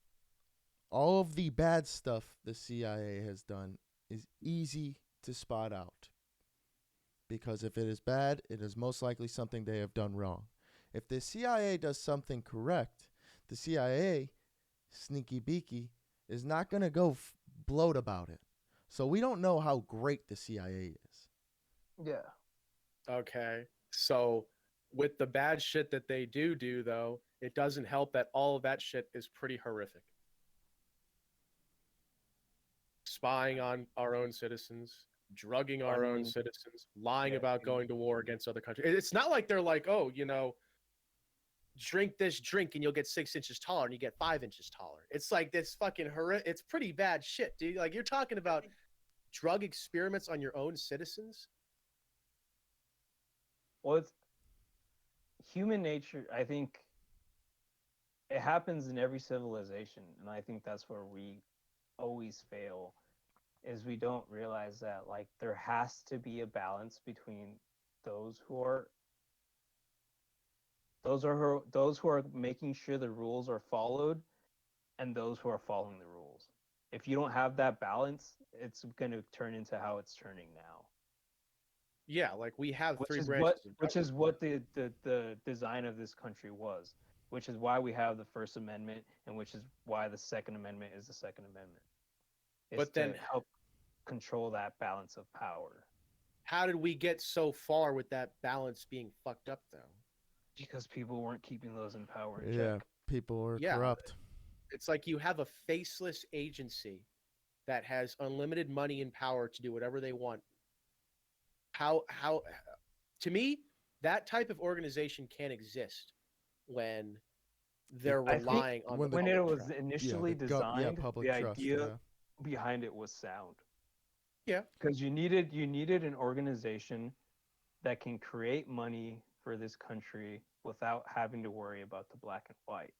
All of the bad stuff the CIA has done is easy to spot out because if it is bad, it is most likely something they have done wrong. If the CIA does something correct, the CIA, sneaky beaky, is not going to go bloat about it. So we don't know how great the CIA is. Yeah. Okay. So with the bad shit that they do though, it doesn't help that all of that shit is pretty horrific. Spying on our own citizens, drugging our own Funding, citizens, lying yeah, about going to war against other countries. It's not like they're like, oh, drink this drink and you'll get 6 inches taller and you get 5 inches taller. It's like this fucking horrific. It's pretty bad shit, dude. Like you're talking about drug experiments on your own citizens. well, it's human nature. I think it happens in every civilization, and I think that's where we always fail is we don't realize that like there has to be a balance between those who are those who are making sure the rules are followed and those who are following the rules. If you don't have that balance, it's going to turn into how it's turning now. Yeah, like we have Which three is branches what of which government. is what the design of this country was, which is why we have the First Amendment and which is why the Second Amendment is the Second Amendment. Is But then to help control that balance of power. how did we get so far with that balance being fucked up though? Because people weren't keeping those in power in Yeah, check. people are Yeah, corrupt. it's like you have a faceless agency that has unlimited money and power to do whatever they want. How to me that type of organization can't exist when they're I think relying on the When the when it public was trust. initially designed, public the trust. idea Yeah, behind it was sound. Yeah. Because you needed an organization that can create money for this country without having to worry about the black and white,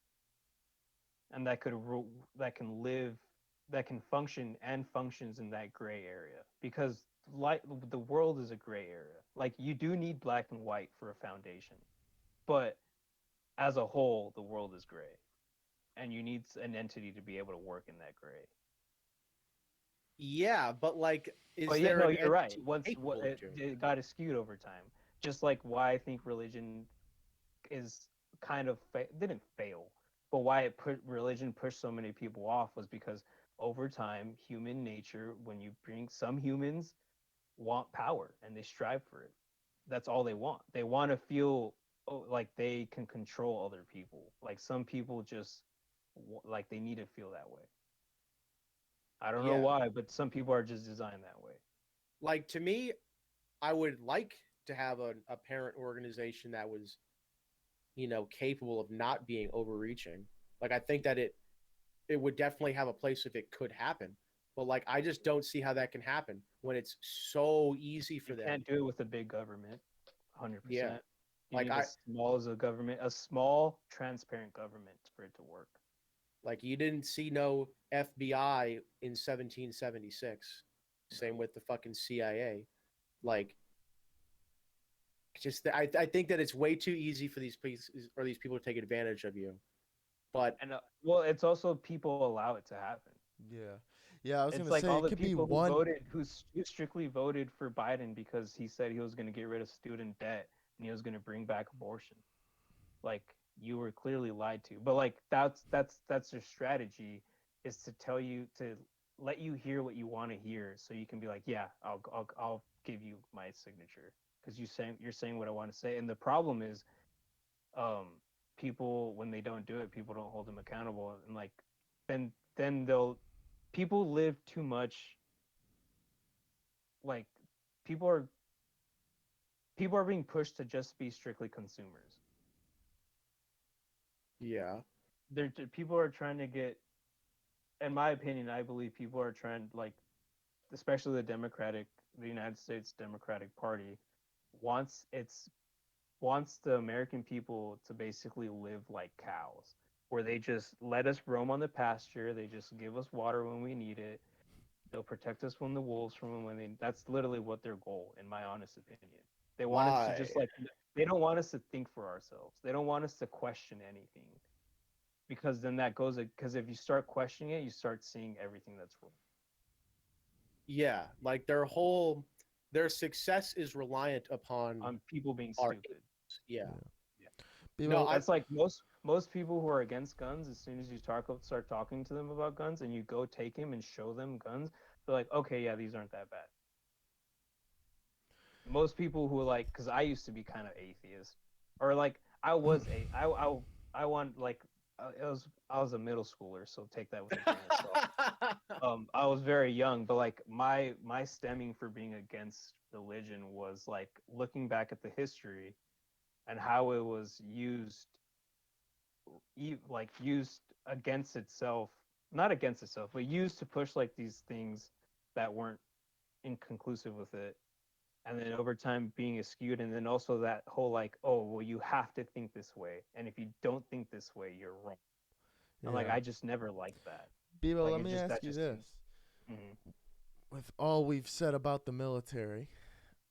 and that can live, that can function and functions in that gray area, because like the world is a gray area. Like you do need black and white for a foundation, but as a whole, the world is gray, and you need an entity to be able to work in that gray. Yeah, but like, is But yeah, there no, an you're right. entity Once capable of doing it got skewed over time, just like why I think religion is kind of didn't fail, but why it put religion pushed so many people off was because over time, human nature, when you bring some humans want power and they strive for it. That's all they want. They want to feel like they can control other people. Like some people just like they need to feel that way. I don't that? know Yeah, why, but some people are just designed that way. like to me, I would like to have a parent organization that was, capable of not being overreaching. Like I think that it would definitely have a place if it could happen. But like I just don't see how that can happen when it's so easy You for them. can't do it with a big government, Yeah. 100%. You Like need I as small as a government, a small, transparent government for it to work. like you didn't see no FBI in 1776. Same No. with the fucking CIA. Like just I think that it's way too easy for these pieces or these people to take advantage of you. But And well, it's also people allow it to happen. Yeah. Yeah, I was It's gonna like say all it the could be people one. who strictly voted for Biden because he said he was going to get rid of student debt and he was going to bring back abortion. Like you were clearly lied to. But like that's their strategy, is to tell you to let you hear what you want to hear so you can be like, yeah, I'll give you my signature because you're saying what I want to say. And the problem is, um, people when they don't do it, people don't hold them accountable, and like then they'll people live too much, like people are people are being pushed to just be strictly consumers. yeah. People are trying to get, in my opinion, I believe people are trying, like, especially the United States Democratic Party wants its wants the American people to basically live like cows, where they just let us roam on the pasture. They just give us water when we need it. They'll protect us from the wolves from when they. That's literally what their goal, in my honest opinion. They want us to Why? just like. They don't want us to think for ourselves. They don't want us to question anything, because then that goes, because if you start questioning it, you start seeing everything that's wrong. Yeah, like their success is reliant upon On people being our stupid. yeah. Yeah. Yeah. No, Bebo, I That's like most people who are against guns. As soon as you start talking to them about guns, and you go take him and show them guns, they're like, okay, yeah, these aren't that bad. Most people who are like, because I used to be kind of atheist, or like I was a I want like I was a middle schooler, so take that with a grain of salt. I was very young, but like my stemming for being against religion was like looking back at the history and how it was used, like used against itself, not against itself, but used to push like these things that weren't inconclusive with it, and then over time being eschewed, and then also that whole like, oh well, you have to think this way, and if you don't think this way, you're wrong. And like yeah. I just never liked that. Bebo, Like let it me just ask that you just this. didn't. Mhm. With all we've said about the military,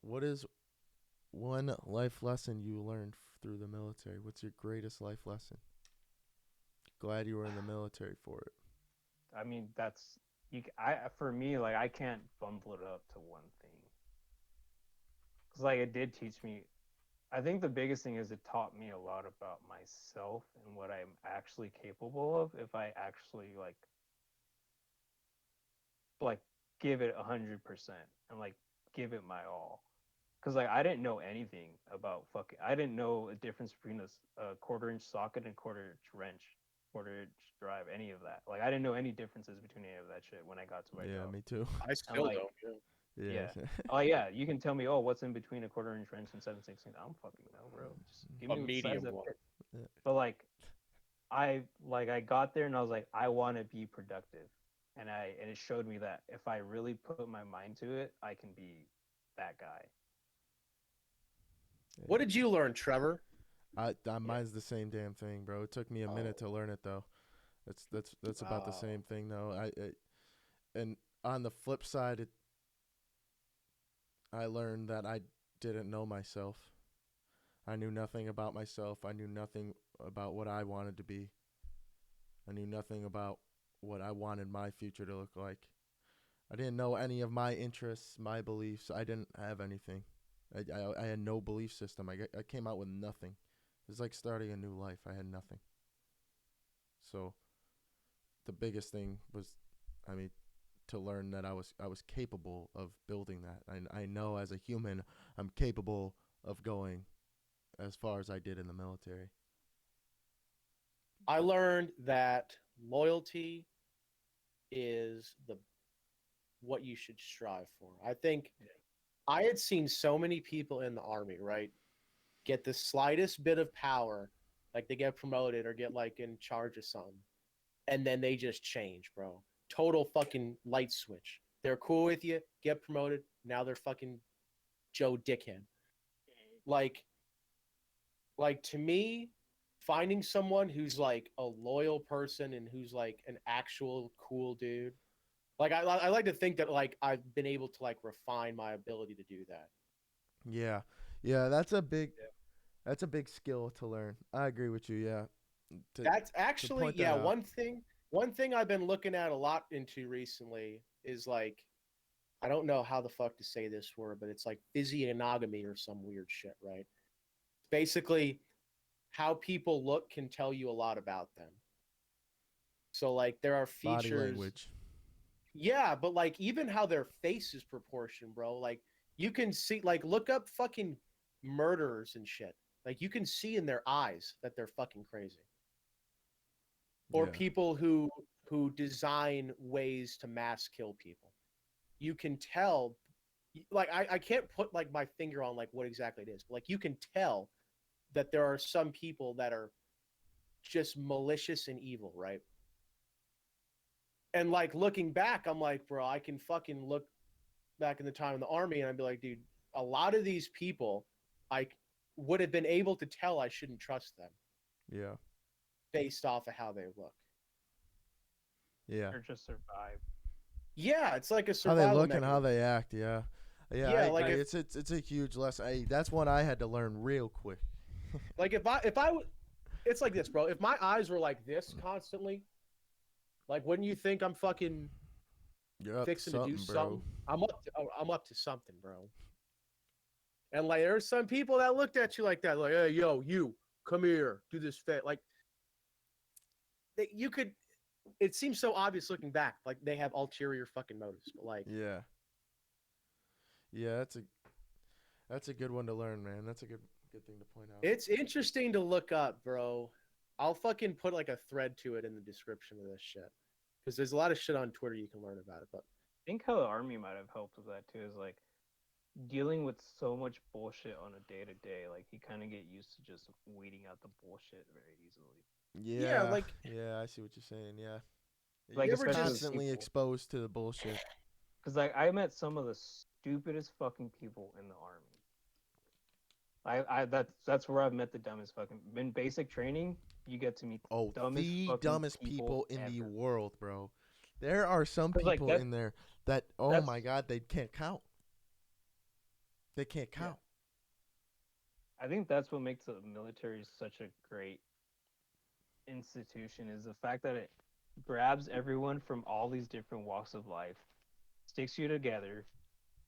what is one life lesson you learned through the military? What's your greatest life lesson? Glad you were in the military for it. I mean, that's you. I for me, like I can't bundle it up to one thing, because like it did teach me. I think the biggest thing is it taught me a lot about myself and what I'm actually capable of if I actually like give it 100% and like give it my all. Because like I didn't know anything about fucking. I didn't know a difference between a quarter-inch socket and quarter-inch wrench, quarter-inch drive, any of that. Like I didn't know any differences between any of that shit when I got to my Yeah, job. me too. I And still like, don't. Yeah. Yeah. yeah, oh yeah, you can tell me, oh, what's in between a quarter-inch wrench and 7/16. I don't fucking know, bro. Just give A me what the size medium of one. it. Yeah. But I got there and I was like, I want to be productive, and it showed me that if I really put my mind to it, I can be that guy. What did you learn, Trevor? Mine's the same damn thing, bro. It took me a minute to learn it though. That's about the same thing though. And on the flip side, I learned that I didn't know myself. I knew nothing about myself. I knew nothing about what I wanted to be. I knew nothing about what I wanted my future to look like. I didn't know any of my interests, my beliefs. I didn't have anything. I had no belief system. I came out with nothing. It was like starting a new life. I had nothing. So the biggest thing was, I mean, to learn that I was capable of building that. I know as a human, I'm capable of going as far as I did in the military. I learned that loyalty is the what you should strive for. I think I had seen so many people in the army, right, get the slightest bit of power, like they get promoted or get like in charge of something, and then they just change, bro. Total fucking light switch. They're cool with you, get promoted, now they're fucking Joe Dickhead. Like, like to me, finding someone who's like a loyal person and who's like an actual cool dude. Like I like to think that like I've been able to like refine my ability to do that. Yeah, yeah, that's a big skill to learn. I agree with you. Yeah, to That's to actually point that yeah, out. one thing I've been looking at a lot into recently is like I don't know how the fuck to say this word, but it's like physiognomy or some weird shit, right? Basically, how people look can tell you a lot about them. So like there are Body features, language. yeah, but like even how their face is proportioned, bro. Like you can see, like look up fucking murderers and shit. Like you can see in their eyes that they're fucking crazy. Or Yeah, people who design ways to mass kill people. You can tell, like I can't put like my finger on like what exactly it is, but like you can tell that there are some people that are just malicious and evil, right? And like looking back, I'm like, bro, I can fucking look back in the time in the army and I'd be like, dude, a lot of these people I would have been able to tell I shouldn't trust them yeah, based off of how they look. yeah. Or just survive. Yeah, it's like a How they survival look and how mechanism. they act. Yeah, yeah. I Yeah, like agree. if It's a huge lesson. That's one I had to learn real quick. if I it's like this, bro. If my eyes were like this constantly, like wouldn't you think I'm fucking You're up to fixing to do something, bro. something? I'm up to something, bro. And like there's some people that looked at you like that, like, hey, yo, you come here, do this fit. Like you could. It seems so obvious looking back, like they have ulterior fucking motives. But like, Yeah, yeah. That's a good one to learn, man. That's a good thing to point out. it's interesting to look up, bro. I'll fucking put like a thread to it in the description of this shit because there's a lot of shit on Twitter you can learn about it. But I think how the army might have helped with that too is like dealing with so much bullshit on a day to day. Like you kind of get used to just weeding out the bullshit very easily. yeah, Yeah, like yeah. I see what you're saying. Yeah, Like you you're ever especially with just constantly people, exposed to the bullshit. because like I met some of the stupidest fucking people in the army. That's where I've met the dumbest fucking. In basic training, you get to meet Oh, the dumbest the fucking dumbest people people in the ever. world, bro. There are some Cause like people in there that, oh that's my god, they can't count. They can't yeah. count. I think that's what makes the military such a great institution is the fact that it grabs everyone from all these different walks of life, sticks you together,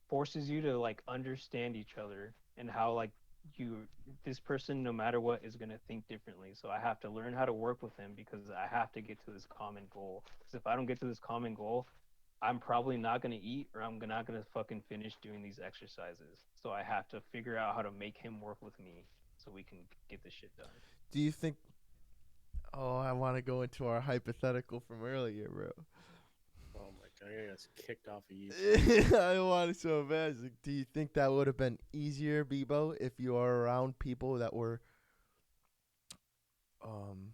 forces you to like understand each other and how like you this person no matter what is going to think differently, so I have to learn how to work with them because I have to get to this common goal, because if I don't get to this common goal I'm probably not going to eat or I'm not going to fucking finish doing these exercises, so I have to figure out how to make him work with me so we can get this shit done. Do you think? Oh, I want to go into our hypothetical from earlier, bro. oh my god, I got kicked off of YouTube. I want it so bad. Like, do you think that would have been easier, Bebo, if you are around people that were um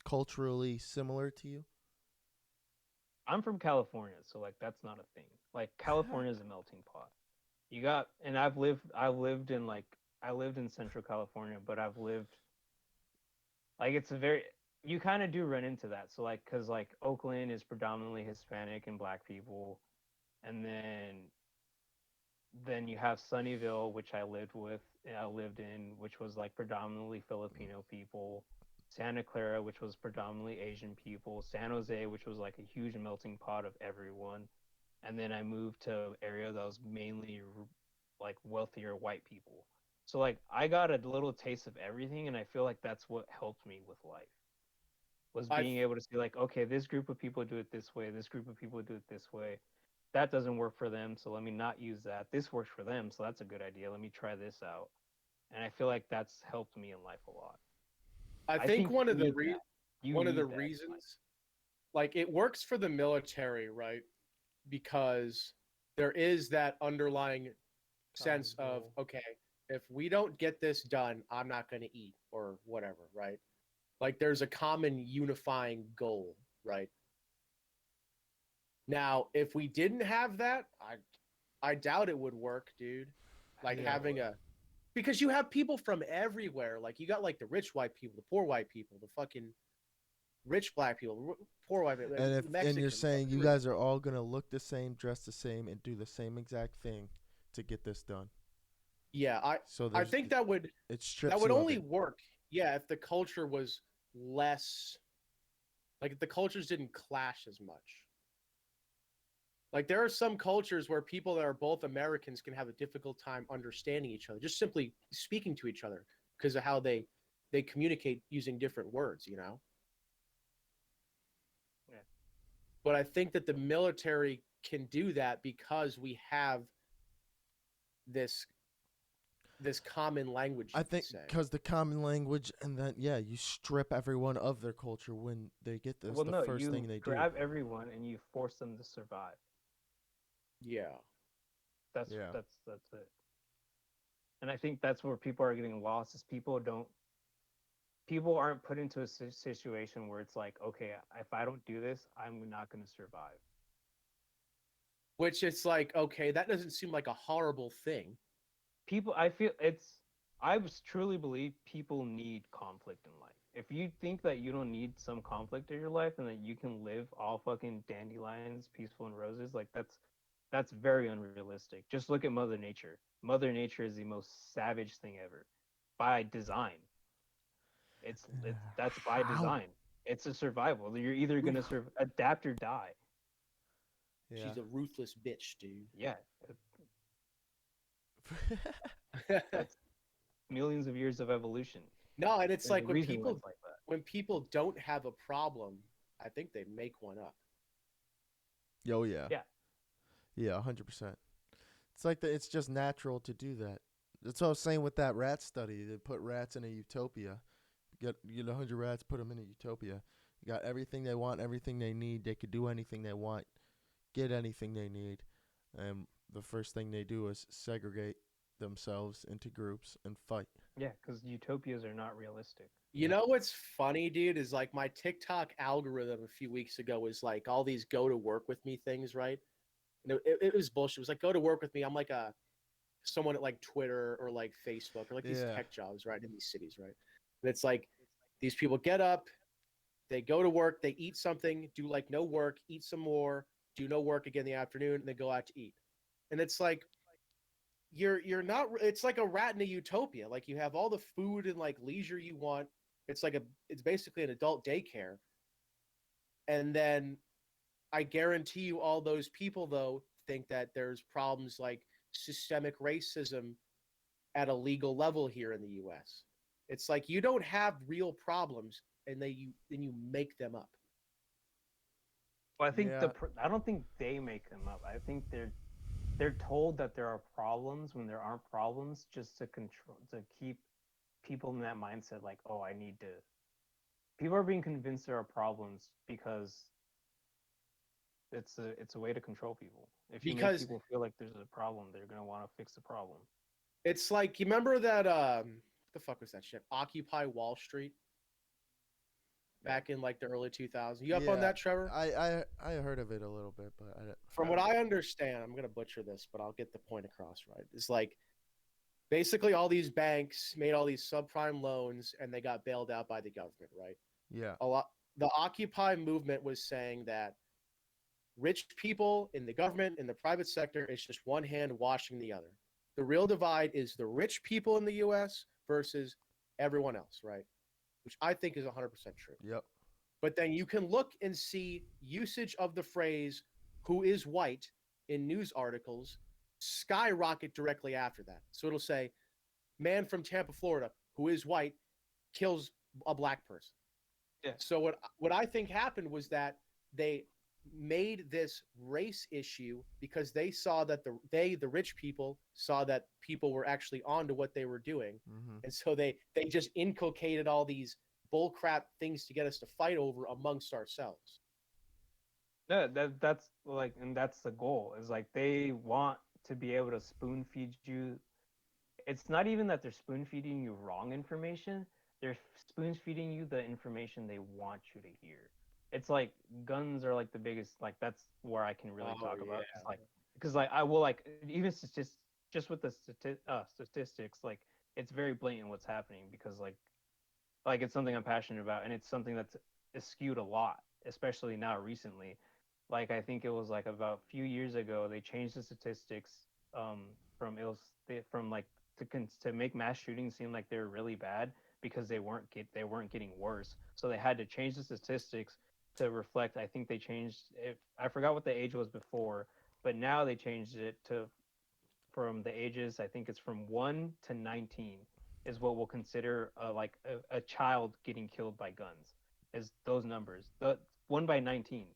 culturally similar to you? I'm from California, so like that's not a thing. Like California is a melting pot. You got, and I've lived in like I lived in Central California, but I've lived like it's a very you kind of do run into that. So like cuz like Oakland is predominantly Hispanic and black people, and then you have Sunnyvale, which I lived in, which was like predominantly Filipino people. Santa Clara, which was predominantly Asian people. San Jose, which was like a huge melting pot of everyone. And then I moved to an area that was mainly like wealthier white people. So like I got a little taste of everything, and I feel like that's what helped me with life was I being able to see like, okay, this group of people do it this way, this group of people do it this way. That doesn't work for them, so let me not use that. This works for them, so that's a good idea. Let me try this out. And I feel like that's helped me in life a lot. I I think think you need that. You one of the need that in life. reasons, like it works for the military, right? Because there is that underlying sense of, Goal. okay, if we don't get this done, I'm not going to eat or whatever, right? Like there's a common unifying goal, right? Now, if we didn't have that, I doubt it would work, dude. I Like think it having would. a because you have people from everywhere. Like you got like the rich white people, the poor white people, the fucking rich black people, poor white people, And you're Mexicans, saying you everybody. guys are all gonna look the same, dress the same, and do the same exact thing to get this done. Yeah, So I there's think it that strips would you of only it. work, yeah, if the culture was less like if the cultures didn't clash as much. Like there are some cultures where people that are both Americans can have a difficult time understanding each other, just simply speaking to each other because of how they communicate using different words, you know. Yeah. But I think that the military can do that because we have this this common language, I you could think say. because the common language, and then yeah, you strip everyone of their culture when they get this. Well, The no, first you thing they do. grab everyone and you force them to survive. Yeah. Yeah. That's it. And I think that's where people are getting lost is people aren't put into a situation where it's like, okay, if I don't do this, I'm not going to survive. Which it's like, okay, that doesn't seem like a horrible thing. People, I feel it's, I truly believe people need conflict in life. If you think that you don't need some conflict in your life and that you can live all fucking dandelions, peaceful and roses, like that's very unrealistic. Just look at Mother Nature. Mother Nature is the most savage thing ever by design. It's that's by How? design. It's a survival. You're either gonna adapt or die. Yeah. She's a ruthless bitch, dude. Yeah, that's millions of years of evolution. No, and it's There's a like reason why it's like that. when people don't have a problem, I think they make one up. Yo, yeah. Yeah, Yeah, 100%. It's like it's just natural to do that. That's what I was saying with that rat study. They put rats in a utopia. Get 100 rats, put them in a utopia. You got everything they want, everything they need. They could do anything they want, get anything they need. And the first thing they do is segregate themselves into groups and fight. yeah, because utopias are not realistic. You know what's funny, dude, is like my TikTok algorithm a few weeks ago was like all these go to work with me things, right? And it was bullshit. It was like go to work with me. I'm like a someone at like Twitter or like Facebook or like these Yeah. tech jobs, right, in these cities, right? And it's like these people get up, they go to work, they eat something, do like no work, eat some more, do no work again in the afternoon, and then go out to eat. And it's like you're not it's like a rat in a utopia. Like you have all the food and like leisure you want. It's basically an adult daycare. And then I guarantee you all those people though think that there's problems like systemic racism at a legal level here in the US. It's like you don't have real problems and then you make them up. Well, I think Yeah. I don't think they make them up. I think they're told that there are problems when there aren't problems, just to control to keep people in that mindset. Like, oh, I need to. People are being convinced there are problems because it's a way to control people. If you make Because people feel like there's a problem, they're gonna want to fix the problem. it's like you remember that what the fuck was that shit? Occupy Wall Street back in like the early 2000s. You up on Yeah. that, Trevor? I heard of it a little bit, but From what I understand, I'm gonna butcher this, but I'll get the point across right. It's like basically all these banks made all these subprime loans and they got bailed out by the government, right? Yeah. A lot the Occupy movement was saying that rich people in the government, in the private sector, it's just one hand washing the other. The real divide is the rich people in the US versus everyone else, right? Which I think is 100% true. Yep. But then you can look and see usage of the phrase who is white in news articles skyrocket directly after that. So it'll say, man from Tampa, Florida, who is white, kills a black person. Yeah. So what I think happened was that they made this race issue because they saw that the rich people saw that people were actually onto what they were doing, Mm-hmm. and so they just inculcated all these bullcrap things to get us to fight over amongst ourselves. No, that's like, and that's the goal. Is like they want to be able to spoon feed you. It's not even that they're spoon feeding you wrong information. They're spoon feeding you the information they want you to hear. It's like guns are like the biggest. Like that's where I can really talk about. It's like because like I will like even just with the statistics, like it's very blatant what's happening because like it's something I'm passionate about and it's something that's skewed a lot, especially now recently. Like I think it was like about a few years ago they changed the statistics um, from from like to make mass shootings seem like they were really bad because they weren't getting worse. So they had to change the statistics to reflect. I think they changed it. I forgot what the age was before, but now they changed it to from the ages. I think it's from 1 to 19 is what we'll consider like a child getting killed by guns. Is those numbers the 1 by 19?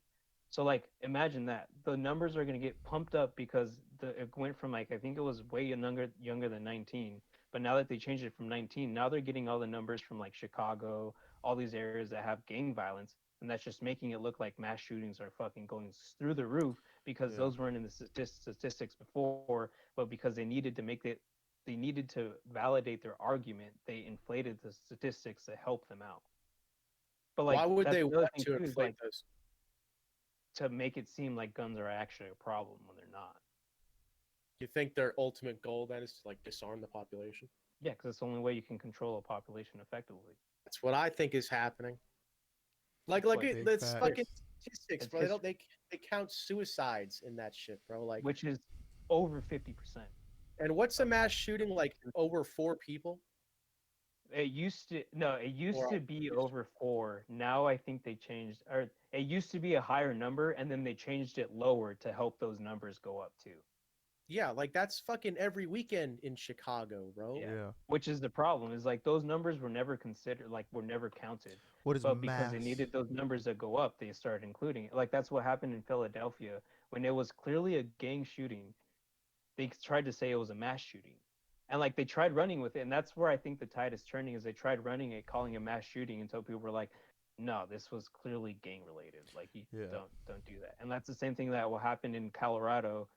So like imagine that the numbers are going to get pumped up because it went from like I think it was way younger than 19, but now that they changed it from 19, now they're getting all the numbers from like Chicago, all these areas that have gang violence, and that's just making it look like mass shootings are fucking going through the roof because Yeah. those weren't in the statistics before, but because they needed to validate their argument, they inflated the statistics to help them out. But like Why would that's they the other want thing to too is inflate like this? to make it seem like guns are actually a problem when they're not. You think their ultimate goal then is to like disarm the population? Yeah, because it's the only way you can control a population effectively. That's what I think is happening. Like It's look like at Big that's facts. fucking statistics, it's bro. They don't history, they count suicides in that shit, bro. Like, which is over 50%. and what's a mass shooting like over 4 people? It used to no, it used Or to be over 4. Now I think they changed, or it used to be a higher number, and then they changed it lower to help those numbers go up too. yeah, like that's fucking every weekend in Chicago, bro. Yeah. Yeah. Which is the problem is like those numbers were never considered, like were never counted. What is But because they mass? needed those numbers to go up, they started including it. Like that's what happened in Philadelphia when it was clearly a gang shooting. They tried to say it was a mass shooting. And like they tried running with it, and that's where I think the tide is turning is they tried running it, calling it mass shooting until people were like, no, this was clearly gang related. Like you Yeah. don't do that. And that's the same thing that will happen in Colorado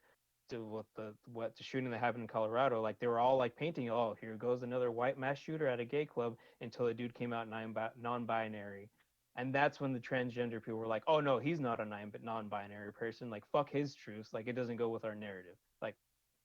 to what the shooting that happened in Colorado, like they were all like painting, oh, here goes another white mass shooter at a gay club until a dude came out non-binary, and that's when the transgender people were like, oh no, he's not a non-binary person. Like fuck his truths. Like it doesn't go with our narrative. Like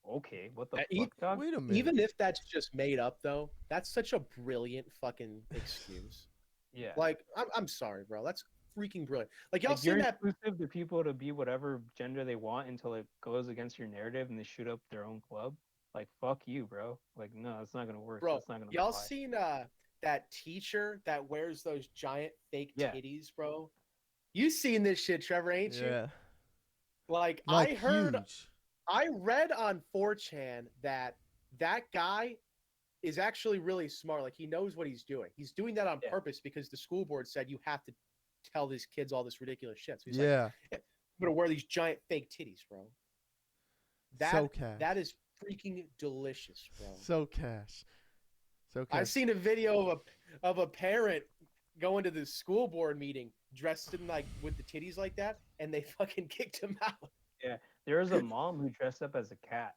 okay, what the E- fuck, dog? Wait a minute. Even if that's just made up, though, that's such a brilliant fucking excuse. Yeah. Like, I'm sorry, bro. That's freaking brilliant. Like, y'all Like you're seen that? inclusive to people to be whatever gender they want until it goes against your narrative and they shoot up their own club. Like fuck you, bro. Like no, it's not gonna work. Bro, That's not gonna y'all fly. seen that teacher that wears those giant fake Yeah. titties, bro? You seen this shit, Trevor, ain't you? Yeah. Like, Like I huge. read on 4chan that that guy is actually really smart. Like, he knows what he's doing. He's doing that on Yeah. purpose because the school board said you have to tell these kids all this ridiculous shit. So he's like, Yeah. I'm gonna wear these giant fake titties, bro. So cash. That is freaking delicious, bro. So cash. So cash. I've seen a video of a parent going to the school board meeting dressed in like with the titties like that, and they fucking kicked him out. Yeah. There was a mom who dressed up as a cat.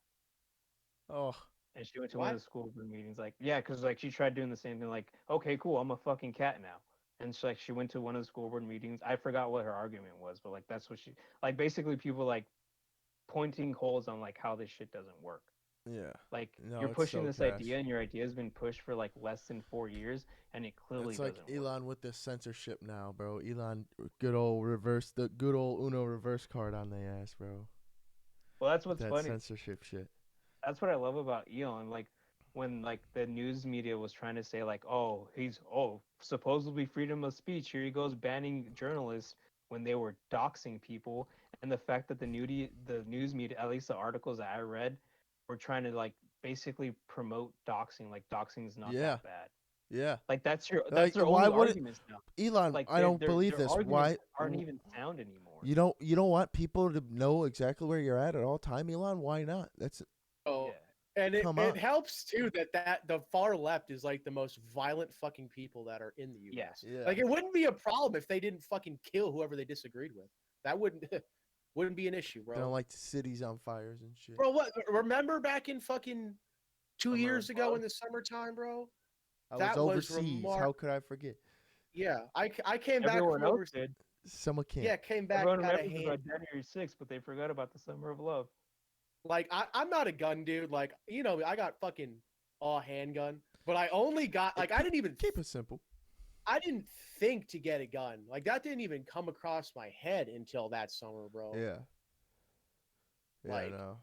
Oh. And she went to one of What? the school board meetings, like, yeah, because like she tried doing the same thing, like, okay, cool, I'm a fucking cat now. And so like she went to one of the school board meetings. I forgot what her argument was, but like that's what she like basically people like pointing holes on like how this shit doesn't work. Yeah. Like No, you're it's pushing so this trash. idea, and your idea has been pushed for like less than 4 years, and it clearly It's like doesn't work. Elon with this censorship now, bro. Elon, good old Uno reverse card on the ass, bro. Well, that's what's That funny. censorship shit. That's what I love about Elon. Like when like the news media was trying to say like, oh, he's supposedly freedom of speech. Here he goes banning journalists when they were doxing people, and the fact that the news media, at least the articles that I read, were trying to like basically promote doxing. Like doxing is not Yeah. that bad. Yeah. Like that's Like, their why only would it, arguments now. Elon? Like I don't believe their this. arguments Why? aren't even sound anymore. You don't want people to know exactly where you're at all time, Elon? Why not? That's Oh, Yeah. and Come it on. helps too that the far left is like the most violent fucking people that are in the U.S. Yeah. Like it wouldn't be a problem if they didn't fucking kill whoever they disagreed with. That wouldn't be an issue, They bro. don't like the cities on fires and shit. Bro, what? Remember back in fucking 2 Summer years of ago Love? in the summertime, bro? I was That was overseas. How could I forget? Yeah, I came back Everyone from else overseas. did. Summer camp. Yeah, came back, Everyone got a remembers hand. about January 6th, but they forgot about the Summer of Love. Like I'm not a gun dude. Like I got fucking a handgun, but I only got like I didn't even Keep it simple. I didn't think to get a gun. Like that didn't even come across my head until that summer, bro. Yeah. Yeah, Like, no.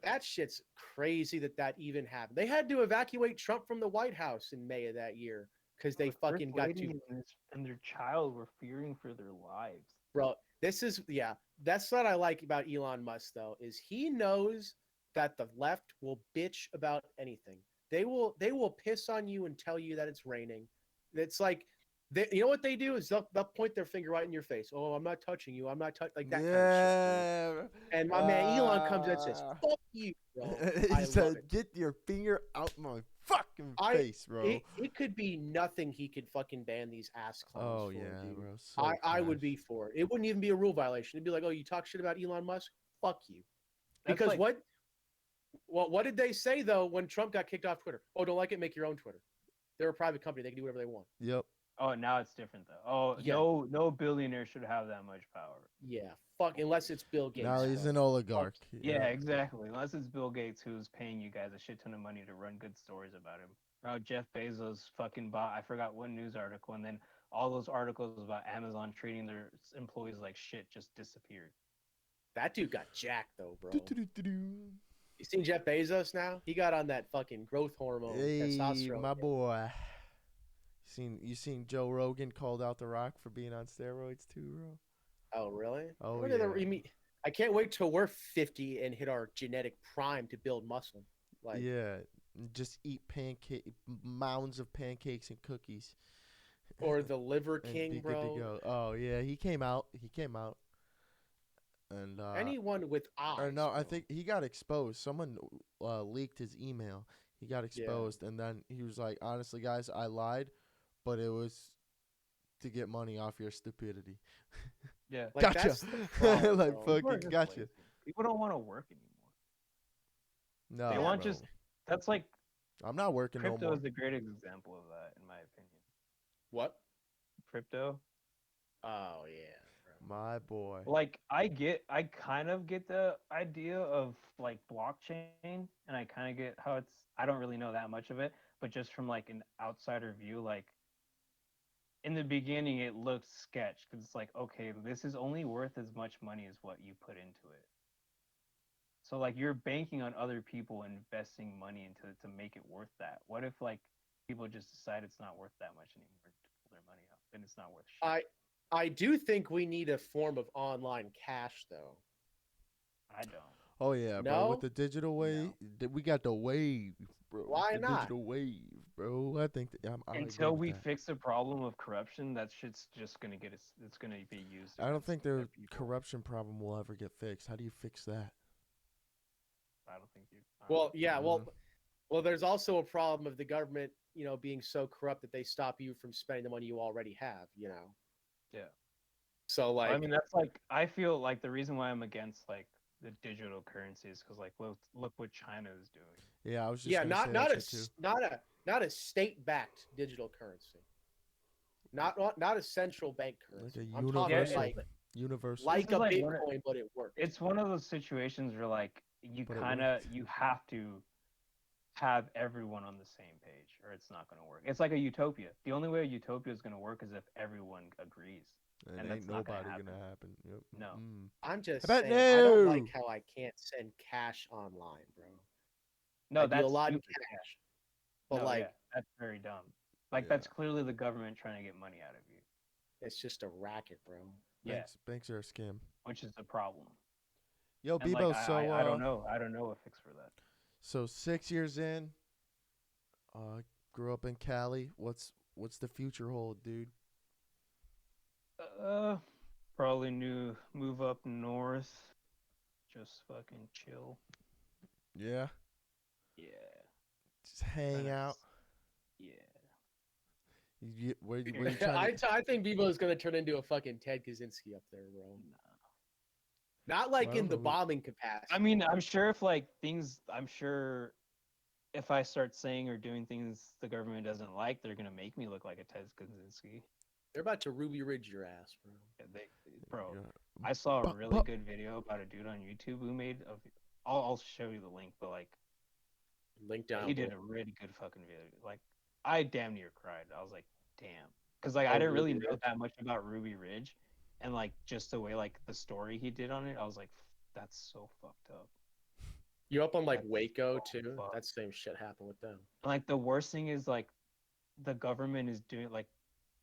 that shit's crazy that even happened. They had to evacuate Trump from the White House in May of that year because they The First fucking got Lady to. and their child were fearing for their lives. Bro, that's what I like about Elon Musk though, is he knows that the left will bitch about anything. They will piss on you and tell you that it's raining. It's like you know what they do is they'll point their finger right in your face. Oh, I'm not touching you. I'm not like that kind of shit. Yeah. And my man Elon comes in and says, "Fuck you, bro." I He love said, it. "Get your finger out my fucking I- face, bro." It could be nothing he could fucking ban these ass clowns Oh for, yeah, dude. bro. So I would trash. be for it. It wouldn't even be a rule violation. It'd be like, oh, you talk shit about Elon Musk? Fuck you. That's Because like, what did they say though when Trump got kicked off Twitter? Oh, don't like it, make your own Twitter. They're a private company. They can do whatever they want. Yep. oh, now it's different though. Oh, Yeah. no billionaire should have that much power. Yeah. Fuck, unless it's Bill Gates. Now he's but- an oligarch. Yeah, exactly. Unless it's Bill Gates who's paying you guys a shit ton of money to run good stories about him. Oh, Jeff Bezos fucking bought, I forgot what news article, and then all those articles about Amazon treating their employees like shit just disappeared. That dude got jacked though, bro. Do-do-do-do-do. You seen Jeff Bezos now? He got on that fucking growth hormone, Hey, testosterone. my boy. You seen Joe Rogan called out The Rock for being on steroids too, bro? Oh, really? Oh, Look at yeah. I can't wait till we're 50 and hit our genetic prime to build muscle. Like, Yeah, just eat mounds of pancakes and cookies. or the Liver And King, be bro. good to go. Oh yeah, he came out. And Anyone with eyes. or no, I bro. think he got exposed. Someone leaked his email. He got exposed, and then he was like, "Honestly, guys, I lied, but it was to get money off your stupidity." Yeah. Like, Gotcha. that's the problem, Like bro. People are fucking just gotcha. lazy. People don't want to work anymore. No, They want bro. that's like I'm not working no crypto more. is a great example of that, in my opinion. What? Crypto. Oh, yeah. Bro. My boy. Like I kind of get the idea of like blockchain, and I kind of get how I don't really know that much of it, but just from like an outsider view, like in the beginning it looked sketch because it's like, okay, this is only worth as much money as what you put into it. So like you're banking on other people investing money into it to make it worth that. What if like people just decide it's not worth that much anymore to pull their money out? Then it's not worth shit. I do think we need a form of online cash, though. I don't. Oh yeah, bro. No? With the digital wave, we got the wave, bro. Why the not? Digital wave, bro. I think that, I agree Until with we that. fix the problem of corruption, that shit's just gonna get us. It's gonna be used. I don't against think other the people. corruption problem will ever get fixed. How do you fix that? I don't think you. Well, yeah, Mhm. well, there's also a problem of the government, being so corrupt that they stop you from spending the money you already have, Yeah. So, like, I mean, that's like I feel like the reason why I'm against like the digital currency is because like look what China is doing. Yeah, I was just yeah, gonna not say not that a shit too. not a state-backed digital currency. Not a central bank currency. a I'm talking universal- like Universal. like This is a like one of- Bitcoin, but it works. It's one of those situations where like you But it kind of worked. you have to have everyone on the same page, or it's not going to work. It's like a utopia. The only way a utopia is going to work is if everyone agrees, And and ain't that's not going to nobody happen. gonna happen. Yep. No. Mm-mm. I'm just I bet saying, I don't like no. how I can't send cash online, bro. No, I do a that's lot in stupid. cash, but No, like yeah, that's very dumb. Like Yeah. that's clearly the government trying to get money out of you. it's just a racket, bro. Yeah, Banks are a scam. which is the problem. Yo, And like Bebo. So I don't know. I don't know a fix for that. so 6 years in, grew up in Cali. What's the future hold, dude? Uh, probably move up north. Just fucking chill. Yeah. Yeah. Just hang out. Yeah. Where you trying to? I think Bebo's gonna turn into a fucking Ted Kaczynski up there, bro. Not like Well, I in don't the know. bombing capacity. I mean, I'm sure if like things, I'm sure if I start saying or doing things the government doesn't like, they're gonna make me look like a Ted Kaczynski. They're about to Ruby Ridge your ass, bro. Yeah, bro, Yeah. I saw a But, really good video about a dude on YouTube who made of. I'll show you the link, but like Link down. he did below. a really good fucking video. Like I damn near cried. I was like, damn, because like Oh, I didn't really Ruby know Ridge? that much about Ruby Ridge, and like just the way like the story he did on it, I was like, that's so fucked up. You're up on like That's Waco so too. fucked. That same shit happened with them. And, like the worst thing is like the government is doing like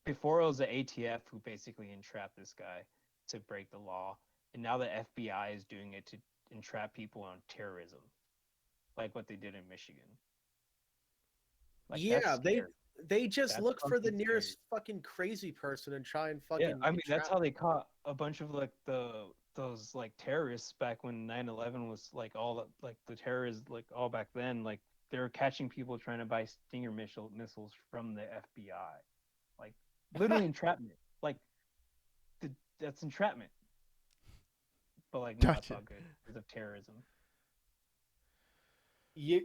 before it was the ATF who basically entrapped this guy to break the law, and now the FBI is doing it to entrap people on terrorism, like what they did in Michigan. Like Yeah, that's scary. they just That's look for the fucking nearest scary. fucking crazy person and try and Yeah, fucking I mean that's entrap how they them. caught a bunch of like those like terrorists back when 9/11 was like like the terrorists like all back then, like they were catching people trying to buy Stinger missiles from the FBI. Like literally entrapment. Like that's entrapment. But like no, it's gotcha. all good because of terrorism.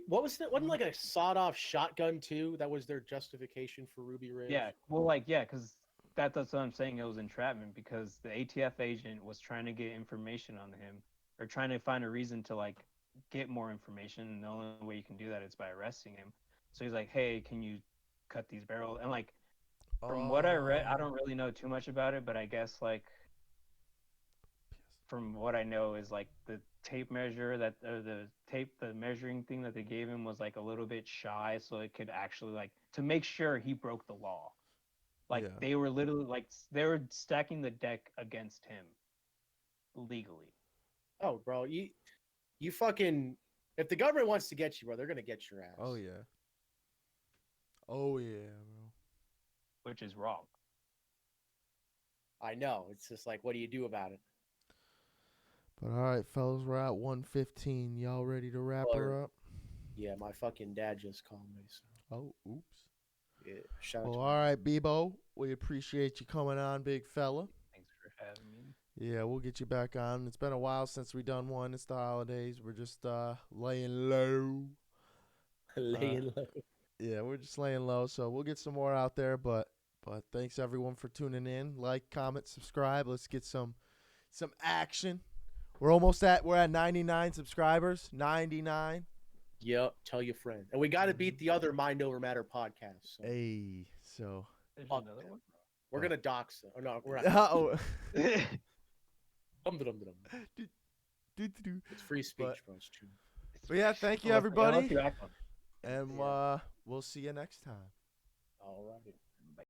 What was that? Wasn't like a sawed-off shotgun too? That was their justification for Ruby Ridge. Yeah, well, like yeah, because that's what I'm saying. It was entrapment because the ATF agent was trying to get information on him or trying to find a reason to like get more information. And the only way you can do that is by arresting him. So he's like, "Hey, can you cut these barrels?" And like from what I read, I don't really know too much about it, but I guess like from what I know is like the tape measure that or the measuring thing that they gave him was like a little bit shy, so it could actually like to make sure he broke the law. Like Yeah. they were literally like they were stacking the deck against him legally. Oh, bro, you fucking if the government wants to get you, bro, they're gonna get your ass. Oh yeah. Oh yeah, bro. Which is wrong. I know. It's just like, what do you do about it? But all right, fellas, we're at 1:15. Y'all ready to wrap her up? Yeah, my fucking dad just called me. So Oh, oops. yeah, shout out Well, to all right, Bebo. We appreciate you coming on, big fella. Thanks for having me. Yeah, we'll get you back on. It's been a while since we done one. It's the holidays. We're just laying low. laying low. Yeah, we're just laying low. So we'll get some more out there. But thanks everyone for tuning in. Like, comment, subscribe. Let's get some action. We're at 99 subscribers. 99. Yep, tell your friend. And we got to beat the other Mind Over Matter podcast. So. Hey, so. There's Fuck another them, one. bro. We're gonna dox them. Oh no, we're not. Oh. It's free speech, bro. It's true. But yeah, thank you Unless everybody. you act on it. And we'll see you next time. All righty.